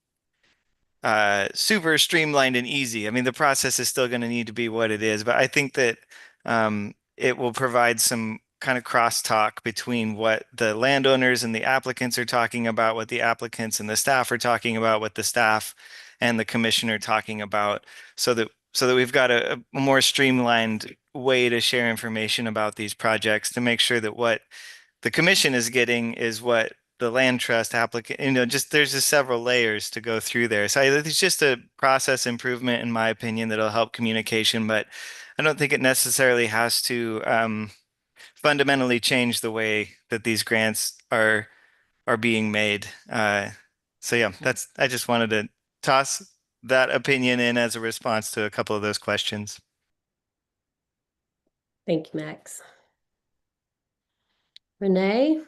super streamlined and easy. I mean, the process is still going to need to be what it is, but I think that it will provide some kind of crosstalk between what the landowners and the applicants are talking about, what the applicants and the staff are talking about, what the staff and the commission are talking about, so that we've got a more streamlined way to share information about these projects, to make sure that what the commission is getting is what the land trust applicant, there's just several layers to go through there. So it's just a process improvement, in my opinion, that'll help communication, but I don't think it necessarily has to fundamentally change the way that these grants are being made. So yeah, I just wanted to toss that opinion in as a response to a couple of those questions. Thank you, Max. Renee?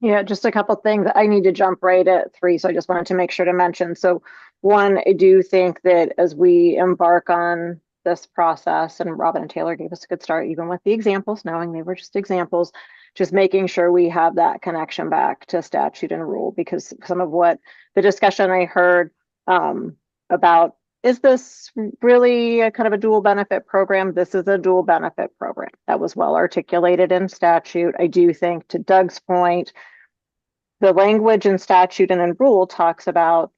Yeah, just a couple things. I need to jump right at 3, so I just wanted to make sure to mention. So one, I do think that as we embark on this process, and Robin and Taylor gave us a good start, even with the examples, knowing they were just examples, just making sure we have that connection back to statute and rule, because some of what the discussion I heard about, is this really a kind of a dual benefit program? This is a dual benefit program. That was well articulated in statute. I do think, to Doug's point, the language in statute and in rule talks about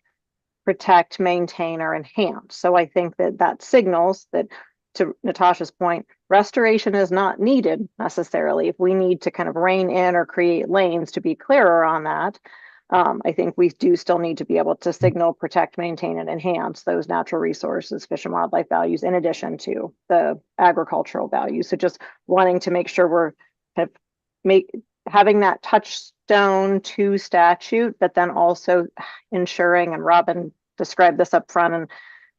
protect, maintain, or enhance. So I think that signals that, to Natasha's point, restoration is not needed necessarily. If we need to kind of rein in or create lanes, to be clearer on that, I think we do still need to be able to signal, protect, maintain, and enhance those natural resources, fish and wildlife values, in addition to the agricultural values. So just wanting to make sure we're kind of having that touchstone to statute, but then also ensuring, and Robin described this up front, and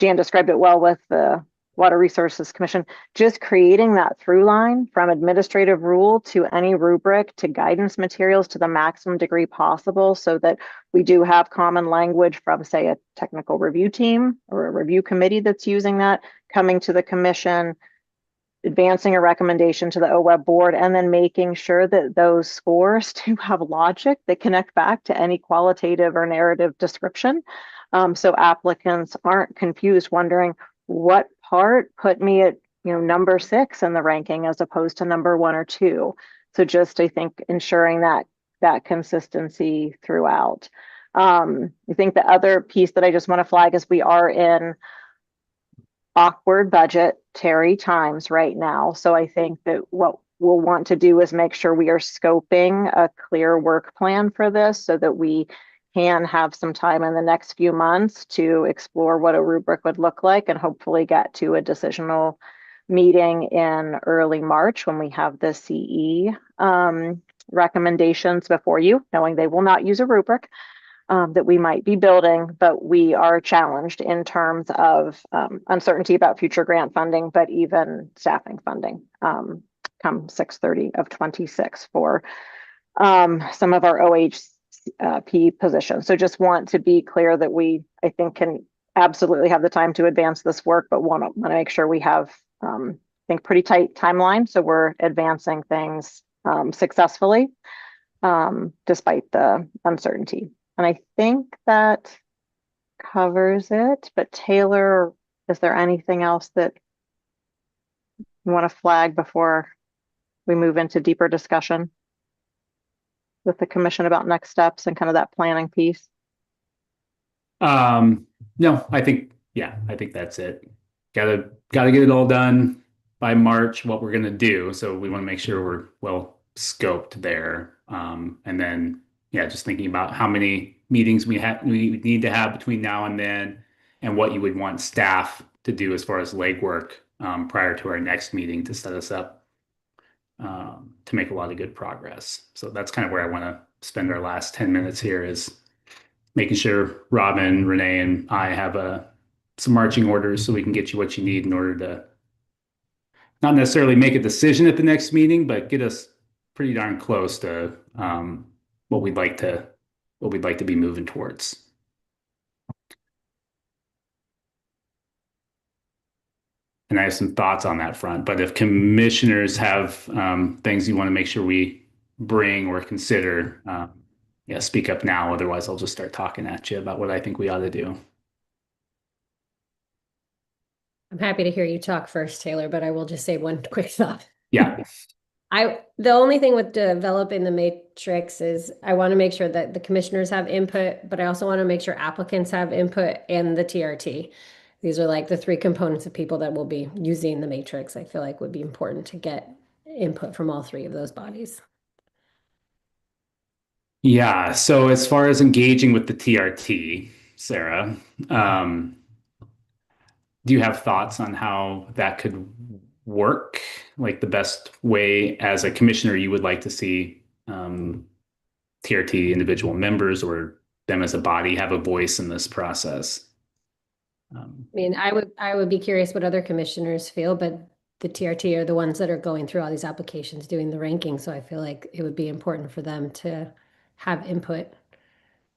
Jan described it well with the Water Resources Commission, just creating that through line from administrative rule to any rubric to guidance materials to the maximum degree possible, so that we do have common language from, say, a technical review team or a review committee that's using that, coming to the commission, advancing a recommendation to the OWEB board, and then making sure that those scores do have logic that connect back to any qualitative or narrative description. So applicants aren't confused, wondering what part put me at number 6 in the ranking as opposed to number 1 or 2. So just, I think, ensuring that consistency throughout. I think the other piece that I just want to flag is we are in awkward budgetary times right now. So I think that what we'll want to do is make sure we are scoping a clear work plan for this, so that we can have some time in the next few months to explore what a rubric would look like, and hopefully get to a decisional meeting in early March when we have the CE recommendations before you, knowing they will not use a rubric that we might be building, but we are challenged in terms of uncertainty about future grant funding, but even staffing funding come 6/30 of 26 for some of our OHP positions. So just want to be clear that we, I think, can absolutely have the time to advance this work, but want to make sure we have, I think, pretty tight timeline. So we're advancing things successfully despite the uncertainty. And I think that covers it. But Taylor, is there anything else that you want to flag before we move into deeper discussion with the commission about next steps and kind of that planning piece? No, I think that's it. Gotta get it all done by March, what we're gonna do. So we want to make sure we're well scoped there. And then, yeah, just thinking about how many meetings we need to have between now and then, and what you would want staff to do as far as legwork prior to our next meeting to set us up to make a lot of good progress. So that's kind of where I want to spend our last 10 minutes here, is making sure Robin, Renee, and I have some marching orders so we can get you what you need in order to not necessarily make a decision at the next meeting, but get us pretty darn close to what we'd like to be moving towards. And I have some thoughts on that front, but if commissioners have things you want to make sure we bring or consider, yeah, speak up now. Otherwise, I'll just start talking at you about what I think we ought to do. I'm happy to hear you talk first, Taylor, but I will just say one quick thought. Yeah. The only thing with developing the matrix is I want to make sure that the commissioners have input, but I also want to make sure applicants have input and the TRT. These are like the three components of people that will be using the matrix. I feel like would be important to get input from all three of those bodies. Yeah. So as far as engaging with the TRT, Sarah, do you have thoughts on how that could work? Like the best way as a commissioner you would like to see TRT individual members or them as a body have a voice in this process? I mean, I would be curious what other commissioners feel, but the TRT are the ones that are going through all these applications, doing the ranking. So I feel like it would be important for them to have input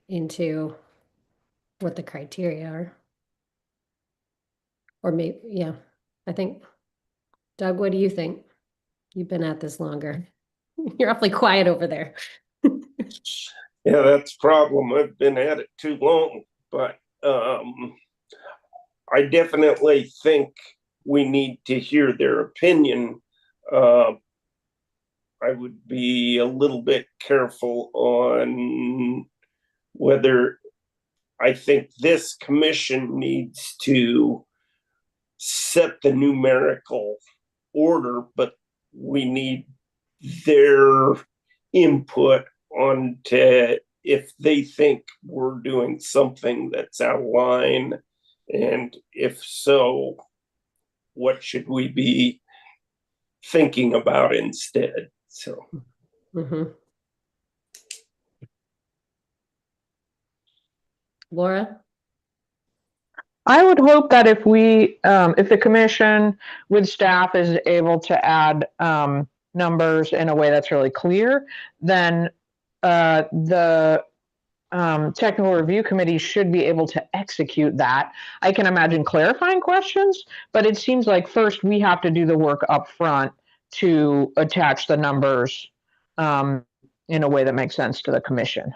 into what the criteria are. Or maybe, yeah, I think, Doug, what do you think? You've been at this longer. You're awfully quiet over there. Yeah, that's a problem. I've been at it too long, but I definitely think we need to hear their opinion. I would be a little bit careful on whether I think this commission needs to set the numerical order, but we need their input on if they think we're doing something that's out of line, and if so, what should we be thinking about instead? So Laura? I would hope that if the commission with staff is able to add numbers in a way that's really clear, then the technical review committee should be able to execute that. I can imagine clarifying questions, but it seems like first we have to do the work up front to attach the numbers in a way that makes sense to the commission.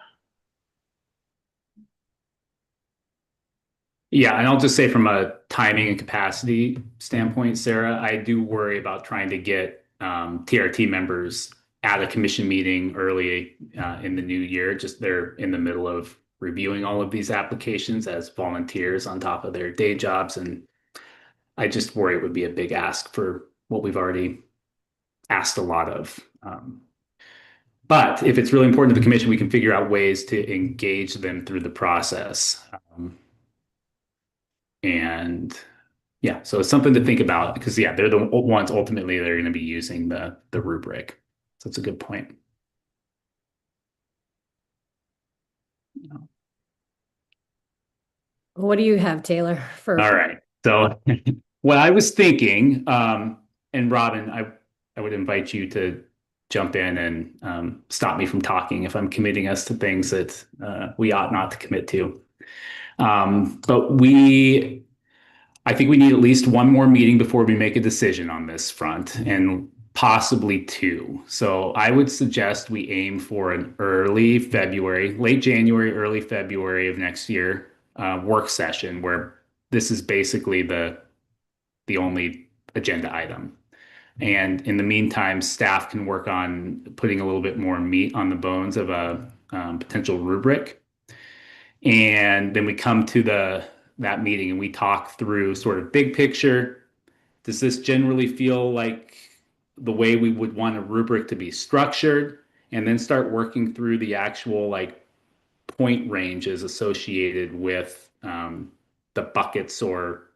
Yeah, and I'll just say from a timing and capacity standpoint, Sarah, I do worry about trying to get TRT members at a commission meeting early in the new year. Just they're in the middle of reviewing all of these applications as volunteers on top of their day jobs. And I just worry it would be a big ask for what we've already asked a lot of. But if it's really important to the commission, we can figure out ways to engage them through the process. And Yeah, so it's something to think about because yeah, they're the ones ultimately that are going to be using the rubric. So it's a good point. What do you have, Taylor? For All right. So what I was thinking, and Robin, I would invite you to jump in and stop me from talking if I'm committing us to things that we ought not to commit to. But I think we need at least one more meeting before we make a decision on this front, and possibly two. So I would suggest we aim for an early February, late January, early February of next year work session where this is basically the only agenda item. And in the meantime, staff can work on putting a little bit more meat on the bones of a potential rubric. And then we come to that meeting and we talk through sort of big picture. Does this generally feel like the way we would want a rubric to be structured? And then start working through the actual like point ranges associated with the buckets or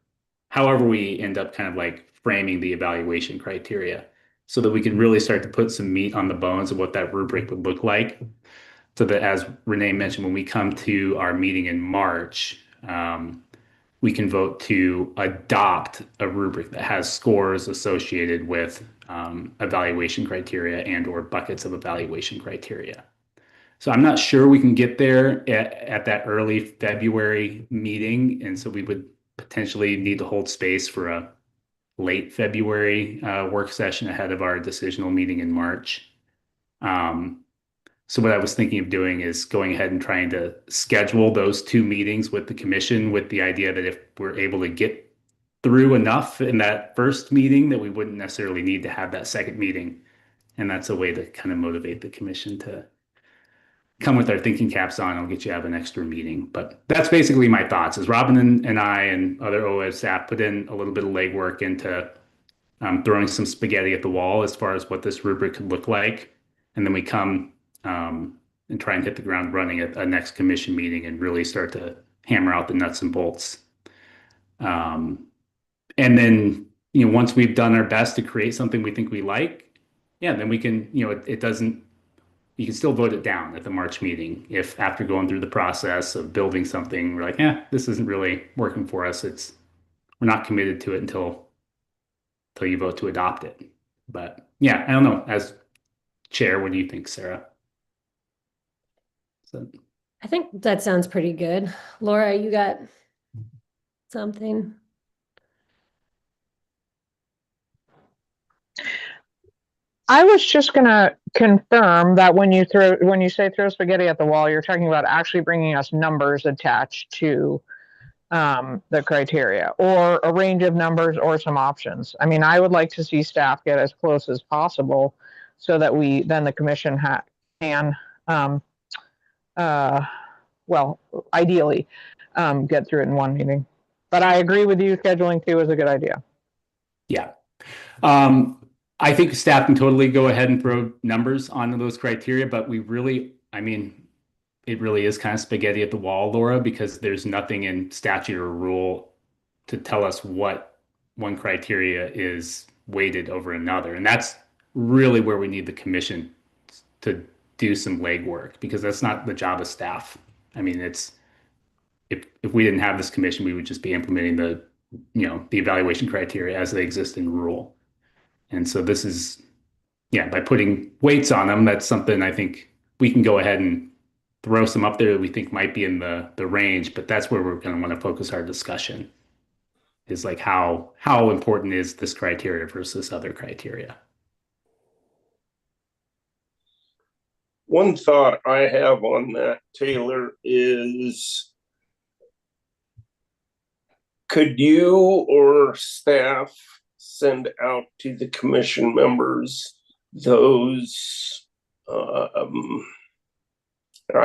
however we end up kind of like framing the evaluation criteria so that we can really start to put some meat on the bones of what that rubric would look like. So that, as Renee mentioned, when we come to our meeting in March, we can vote to adopt a rubric that has scores associated with evaluation criteria and or buckets of evaluation criteria. So I'm not sure we can get there at that early February meeting. And so we would potentially need to hold space for a late February work session ahead of our decisional meeting in March. So what I was thinking of doing is going ahead and trying to schedule those two meetings with the commission with the idea that if we're able to get through enough in that first meeting that we wouldn't necessarily need to have that second meeting. And that's a way to kind of motivate the commission to come with our thinking caps on. I'll get you to have an extra meeting. But that's basically my thoughts is Robin and I and other OED staff put in a little bit of legwork into throwing some spaghetti at the wall as far as what this rubric could look like. And then we come and try and hit the ground running at a next commission meeting and really start to hammer out the nuts and bolts. And then, once we've done our best to create something we think we like, then we can, it doesn't, you can still vote it down at the March meeting. If after going through the process of building something, we're like, this isn't really working for us. We're not committed to it until you vote to adopt it. But I don't know. As chair, what do you think, Sarah? I think that sounds pretty good. Laura, you got something? I was just gonna confirm that when you say throw spaghetti at the wall, you're talking about actually bringing us numbers attached to the criteria, or a range of numbers, or some options. I mean, I would like to see staff get as close as possible, so that then the commission can, well, ideally, get through it in one meeting. But I agree with you. Scheduling two is a good idea. Yeah. I think staff can totally go ahead and throw numbers onto those criteria, but it really is kind of spaghetti at the wall, Laura, because there's nothing in statute or rule to tell us what one criteria is weighted over another. And that's really where we need the commission to do some legwork, because that's not the job of staff. I mean, if we didn't have this commission, we would just be implementing the evaluation criteria as they exist in rule. And so this is, by putting weights on them, that's something I think we can go ahead and throw some up there that we think might be in the range, but that's where we're going to want to focus our discussion, is like how important is this criteria versus other criteria. One thought I have on that, Taylor, is could you or staff send out to the commission members those, I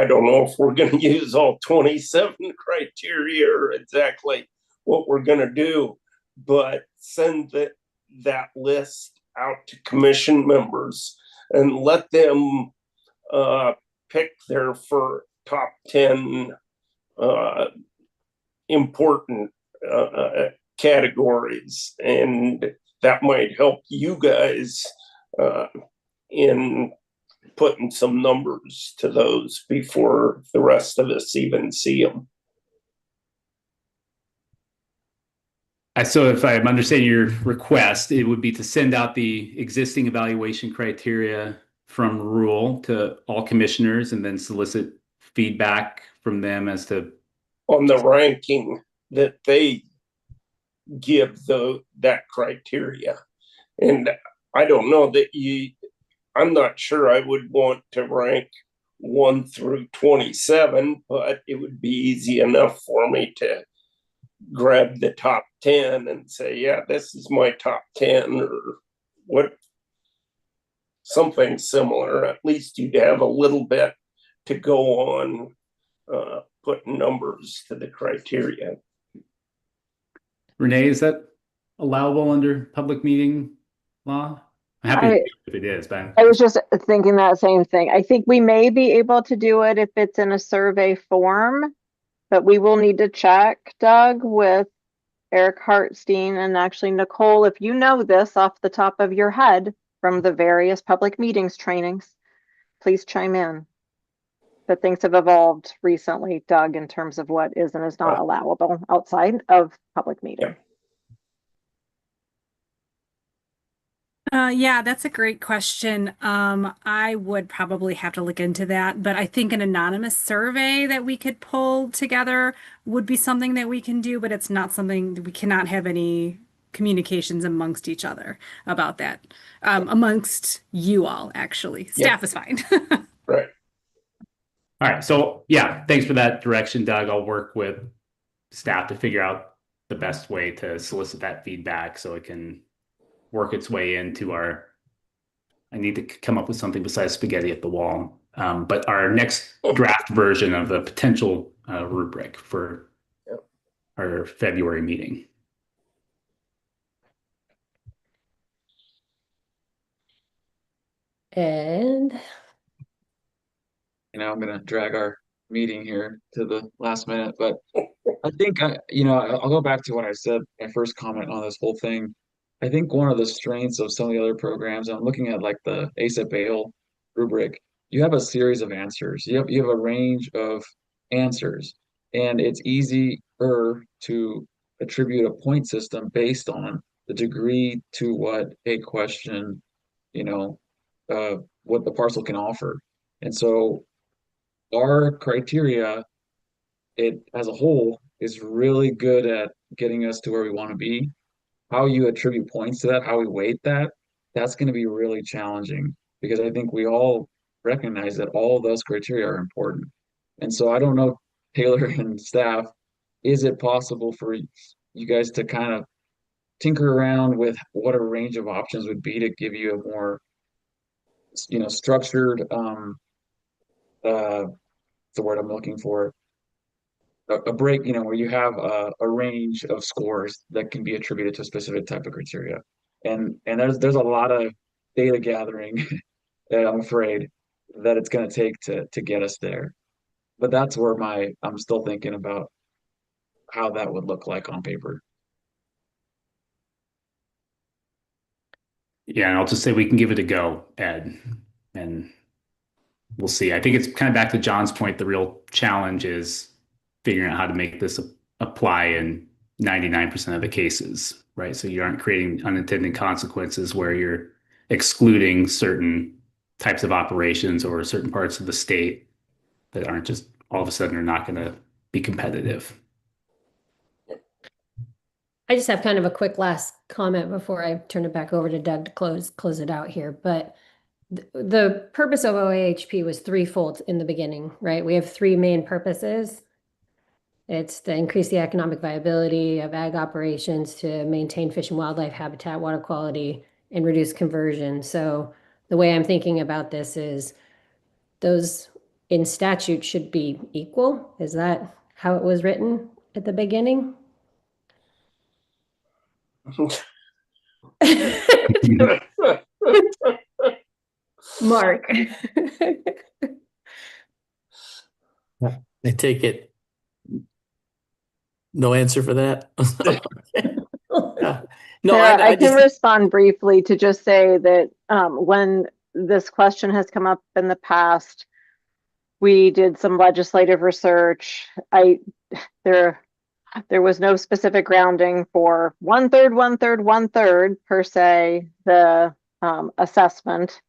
don't know if we're going to use all 27 criteria or exactly what we're going to do, but send that list out to commission members and let them pick their top 10 important categories, and that might help you guys in putting some numbers to those before the rest of us even see them. So if I'm understanding your request, it would be to send out the existing evaluation criteria from Rule to all commissioners and then solicit feedback from them as to on the ranking that they give that criteria. And I don't know that I'm not sure I would want to rank 1 through 27, but it would be easy enough for me to grab the top 10 and say, yeah, this is my top 10 or what, something similar. At least you'd have a little bit to go on putting numbers to the criteria. Renee, is that allowable under public meeting law? I'm happy to do it if it is, but I was just thinking that same thing. I think we may be able to do it if it's in a survey form, but we will need to check, Doug, with Eric Hartstein and actually Nicole, if you know this off the top of your head from the various public meetings trainings, please chime in. But things have evolved recently, Doug, in terms of what is and is not allowable outside of public meeting. Yeah, that's a great question. I would probably have to look into that, but I think an anonymous survey that we could pull together would be something that we can do, but it's not something that we cannot have any communications amongst each other about that. Amongst you all, actually. Staff is fine. Right. all right. So yeah, thanks for that direction, Doug. I'll work with staff to figure out the best way to solicit that feedback so it can work its way into I need to come up with something besides spaghetti at the wall. But our next draft version of the potential rubric for our February meeting. And I'm going to drag our meeting here to the last minute, but I think I'll go back to what I said, my first comment on this whole thing. I think one of the strengths of some of the other programs, I'm looking at like the ASAP rubric, you have a series of answers. You have a range of answers, and it's easier to attribute a point system based on the degree to what a question, what the parcel can offer. And so our criteria, it as a whole, is really good at getting us to where we want to be. How you attribute points to that, how we weight that, that's going to be really challenging because I think we all recognize that all those criteria are important. And so I don't know, Taylor and staff, is it possible for you guys to kind of tinker around with what a range of options would be to give you a more, structured, the word I'm looking for, a break, where you have a range of scores that can be attributed to a specific type of criteria. And there's a lot of data gathering that I'm afraid that it's going to take to get us there. But that's where I'm still thinking about how that would look like on paper. Yeah, and I'll just say we can give it a go, Ed, and we'll see. I think it's kind of back to John's point. The real challenge is figuring out how to make this apply in 99% of the cases, right? So you aren't creating unintended consequences where you're excluding certain types of operations or certain parts of the state that aren't just all of a sudden are not going to be competitive. I just have kind of a quick last comment before I turn it back over to Doug to close it out here. But the purpose of OAHP was threefold in the beginning, right? We have three main purposes. It's to increase the economic viability of ag operations, to maintain fish and wildlife habitat, water quality, and reduce conversion. So the way I'm thinking about this is those in statute should be equal. Is that how it was written at the beginning? Mark. I take it. No answer for that. Yeah. No, Sarah, I can just, respond briefly to just say that when this question has come up in the past, we did some legislative research. There was no specific grounding for 1/3, 1/3, 1/3 per se. The assessment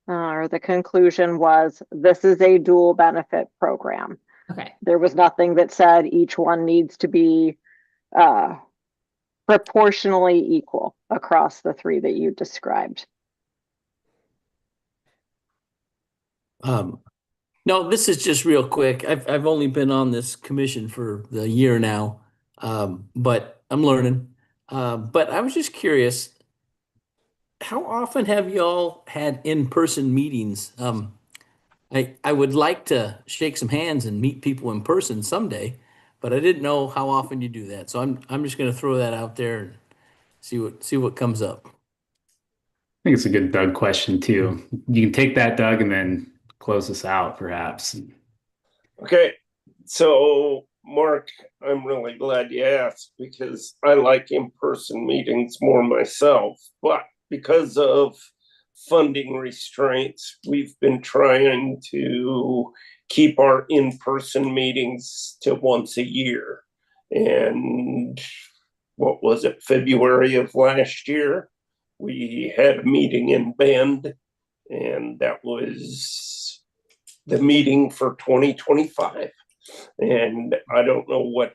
or the conclusion was this is a dual benefit program. Okay. There was nothing that said each one needs to be proportionally equal across the three that you described. No, this is just real quick. I've only been on this commission for a year now, but I'm learning. But I was just curious, how often have y'all had in-person meetings? I would like to shake some hands and meet people in person someday, but I didn't know how often you do that. So I'm just going to throw that out there and see what comes up. I think it's a good Doug question too. You can take that, Doug, and then close us out, perhaps. Okay, so Mark, I'm really glad you asked because I like in-person meetings more myself, but because of funding restraints, we've been trying to keep our in-person meetings to once a year. And what was it, February of last year? We had a meeting in Bend, and that was the meeting for 2025. And I don't know what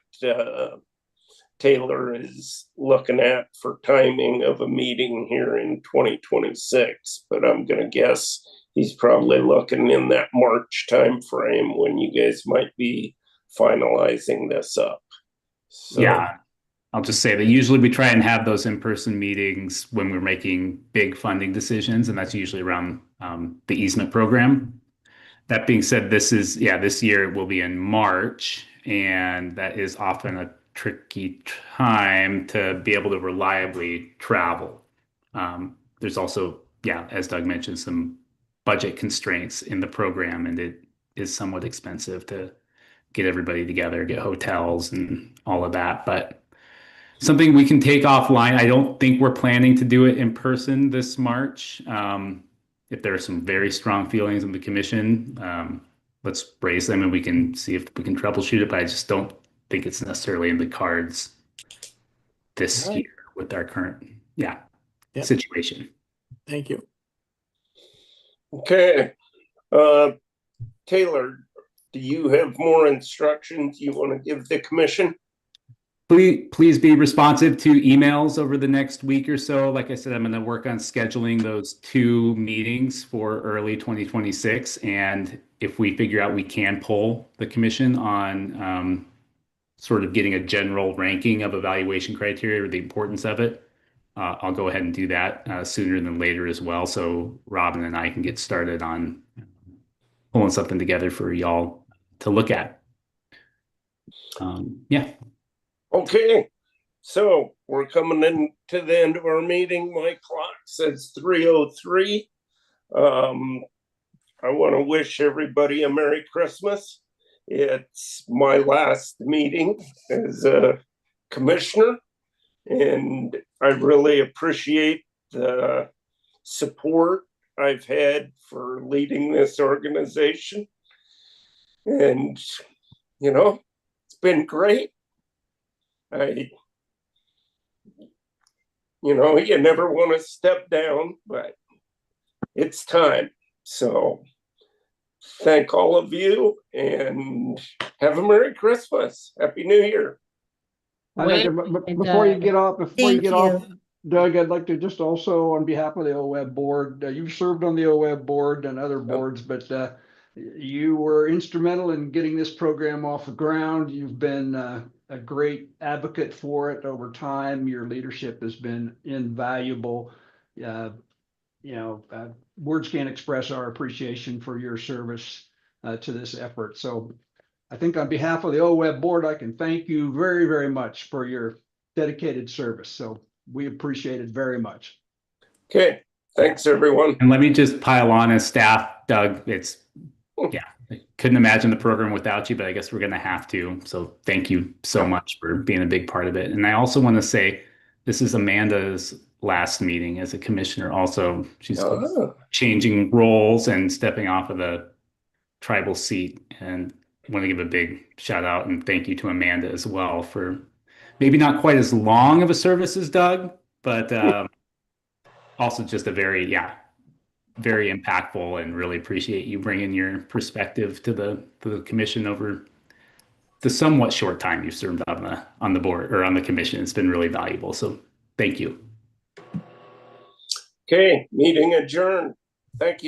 Taylor is looking at for timing of a meeting here in 2026, but I'm going to guess he's probably looking in that March timeframe when you guys might be finalizing this up. So, yeah, I'll just say that usually we try and have those in-person meetings when we're making big funding decisions, and that's usually around the easement program. That being said, this year it will be in March, and that is often a tricky time to be able to reliably travel. There's also, as Doug mentioned, some budget constraints in the program, and it is somewhat expensive to get everybody together, get hotels and all of that. But something we can take offline. I don't think we're planning to do it in person this March. If there are some very strong feelings in the commission, let's raise them and we can see if we can troubleshoot it. But I just don't think it's necessarily in the cards this year with our current situation. Thank you. Okay. Taylor, do you have more instructions you want to give the commission? Please be responsive to emails over the next week or so. Like I said, I'm going to work on scheduling those 2 meetings for early 2026. And if we figure out we can poll the commission on sort of getting a general ranking of evaluation criteria or the importance of it, I'll go ahead and do that sooner than later as well. So Robin and I can get started on pulling something together for y'all to look at. Okay, so we're coming in to the end of our meeting. My clock says 3:03. I want to wish everybody a Merry Christmas. It's my last meeting as a commissioner, and I really appreciate the support I've had for leading this organization. And, it's been great. You never want to step down, but it's time. So thank all of you and have a Merry Christmas. Happy New Year. Before you get off, Doug, I'd like to just also, on behalf of the OWEB board, you've served on the OWEB board and other boards, but you were instrumental in getting this program off the ground. You've been a great advocate for it over time. Your leadership has been invaluable. Words can't express our appreciation for your service to this effort. So I think on behalf of the OWEB board, I can thank you very, very much for your dedicated service. So we appreciate it very much. Okay. Thanks, everyone. And let me just pile on as staff, Doug. I couldn't imagine the program without you, but I guess we're going to have to. So thank you so much for being a big part of it. And I also want to say this is Amanda's last meeting as a commissioner. Also, she's Oh. changing roles and stepping off of the tribal seat. And I want to give a big shout out and thank you to Amanda as well for maybe not quite as long of a service as Doug, but also just a very impactful, and really appreciate you bringing your perspective to the commission over the somewhat short time you've served on the board or on the commission. It's been really valuable. So thank you. Okay, meeting adjourned. Thank you.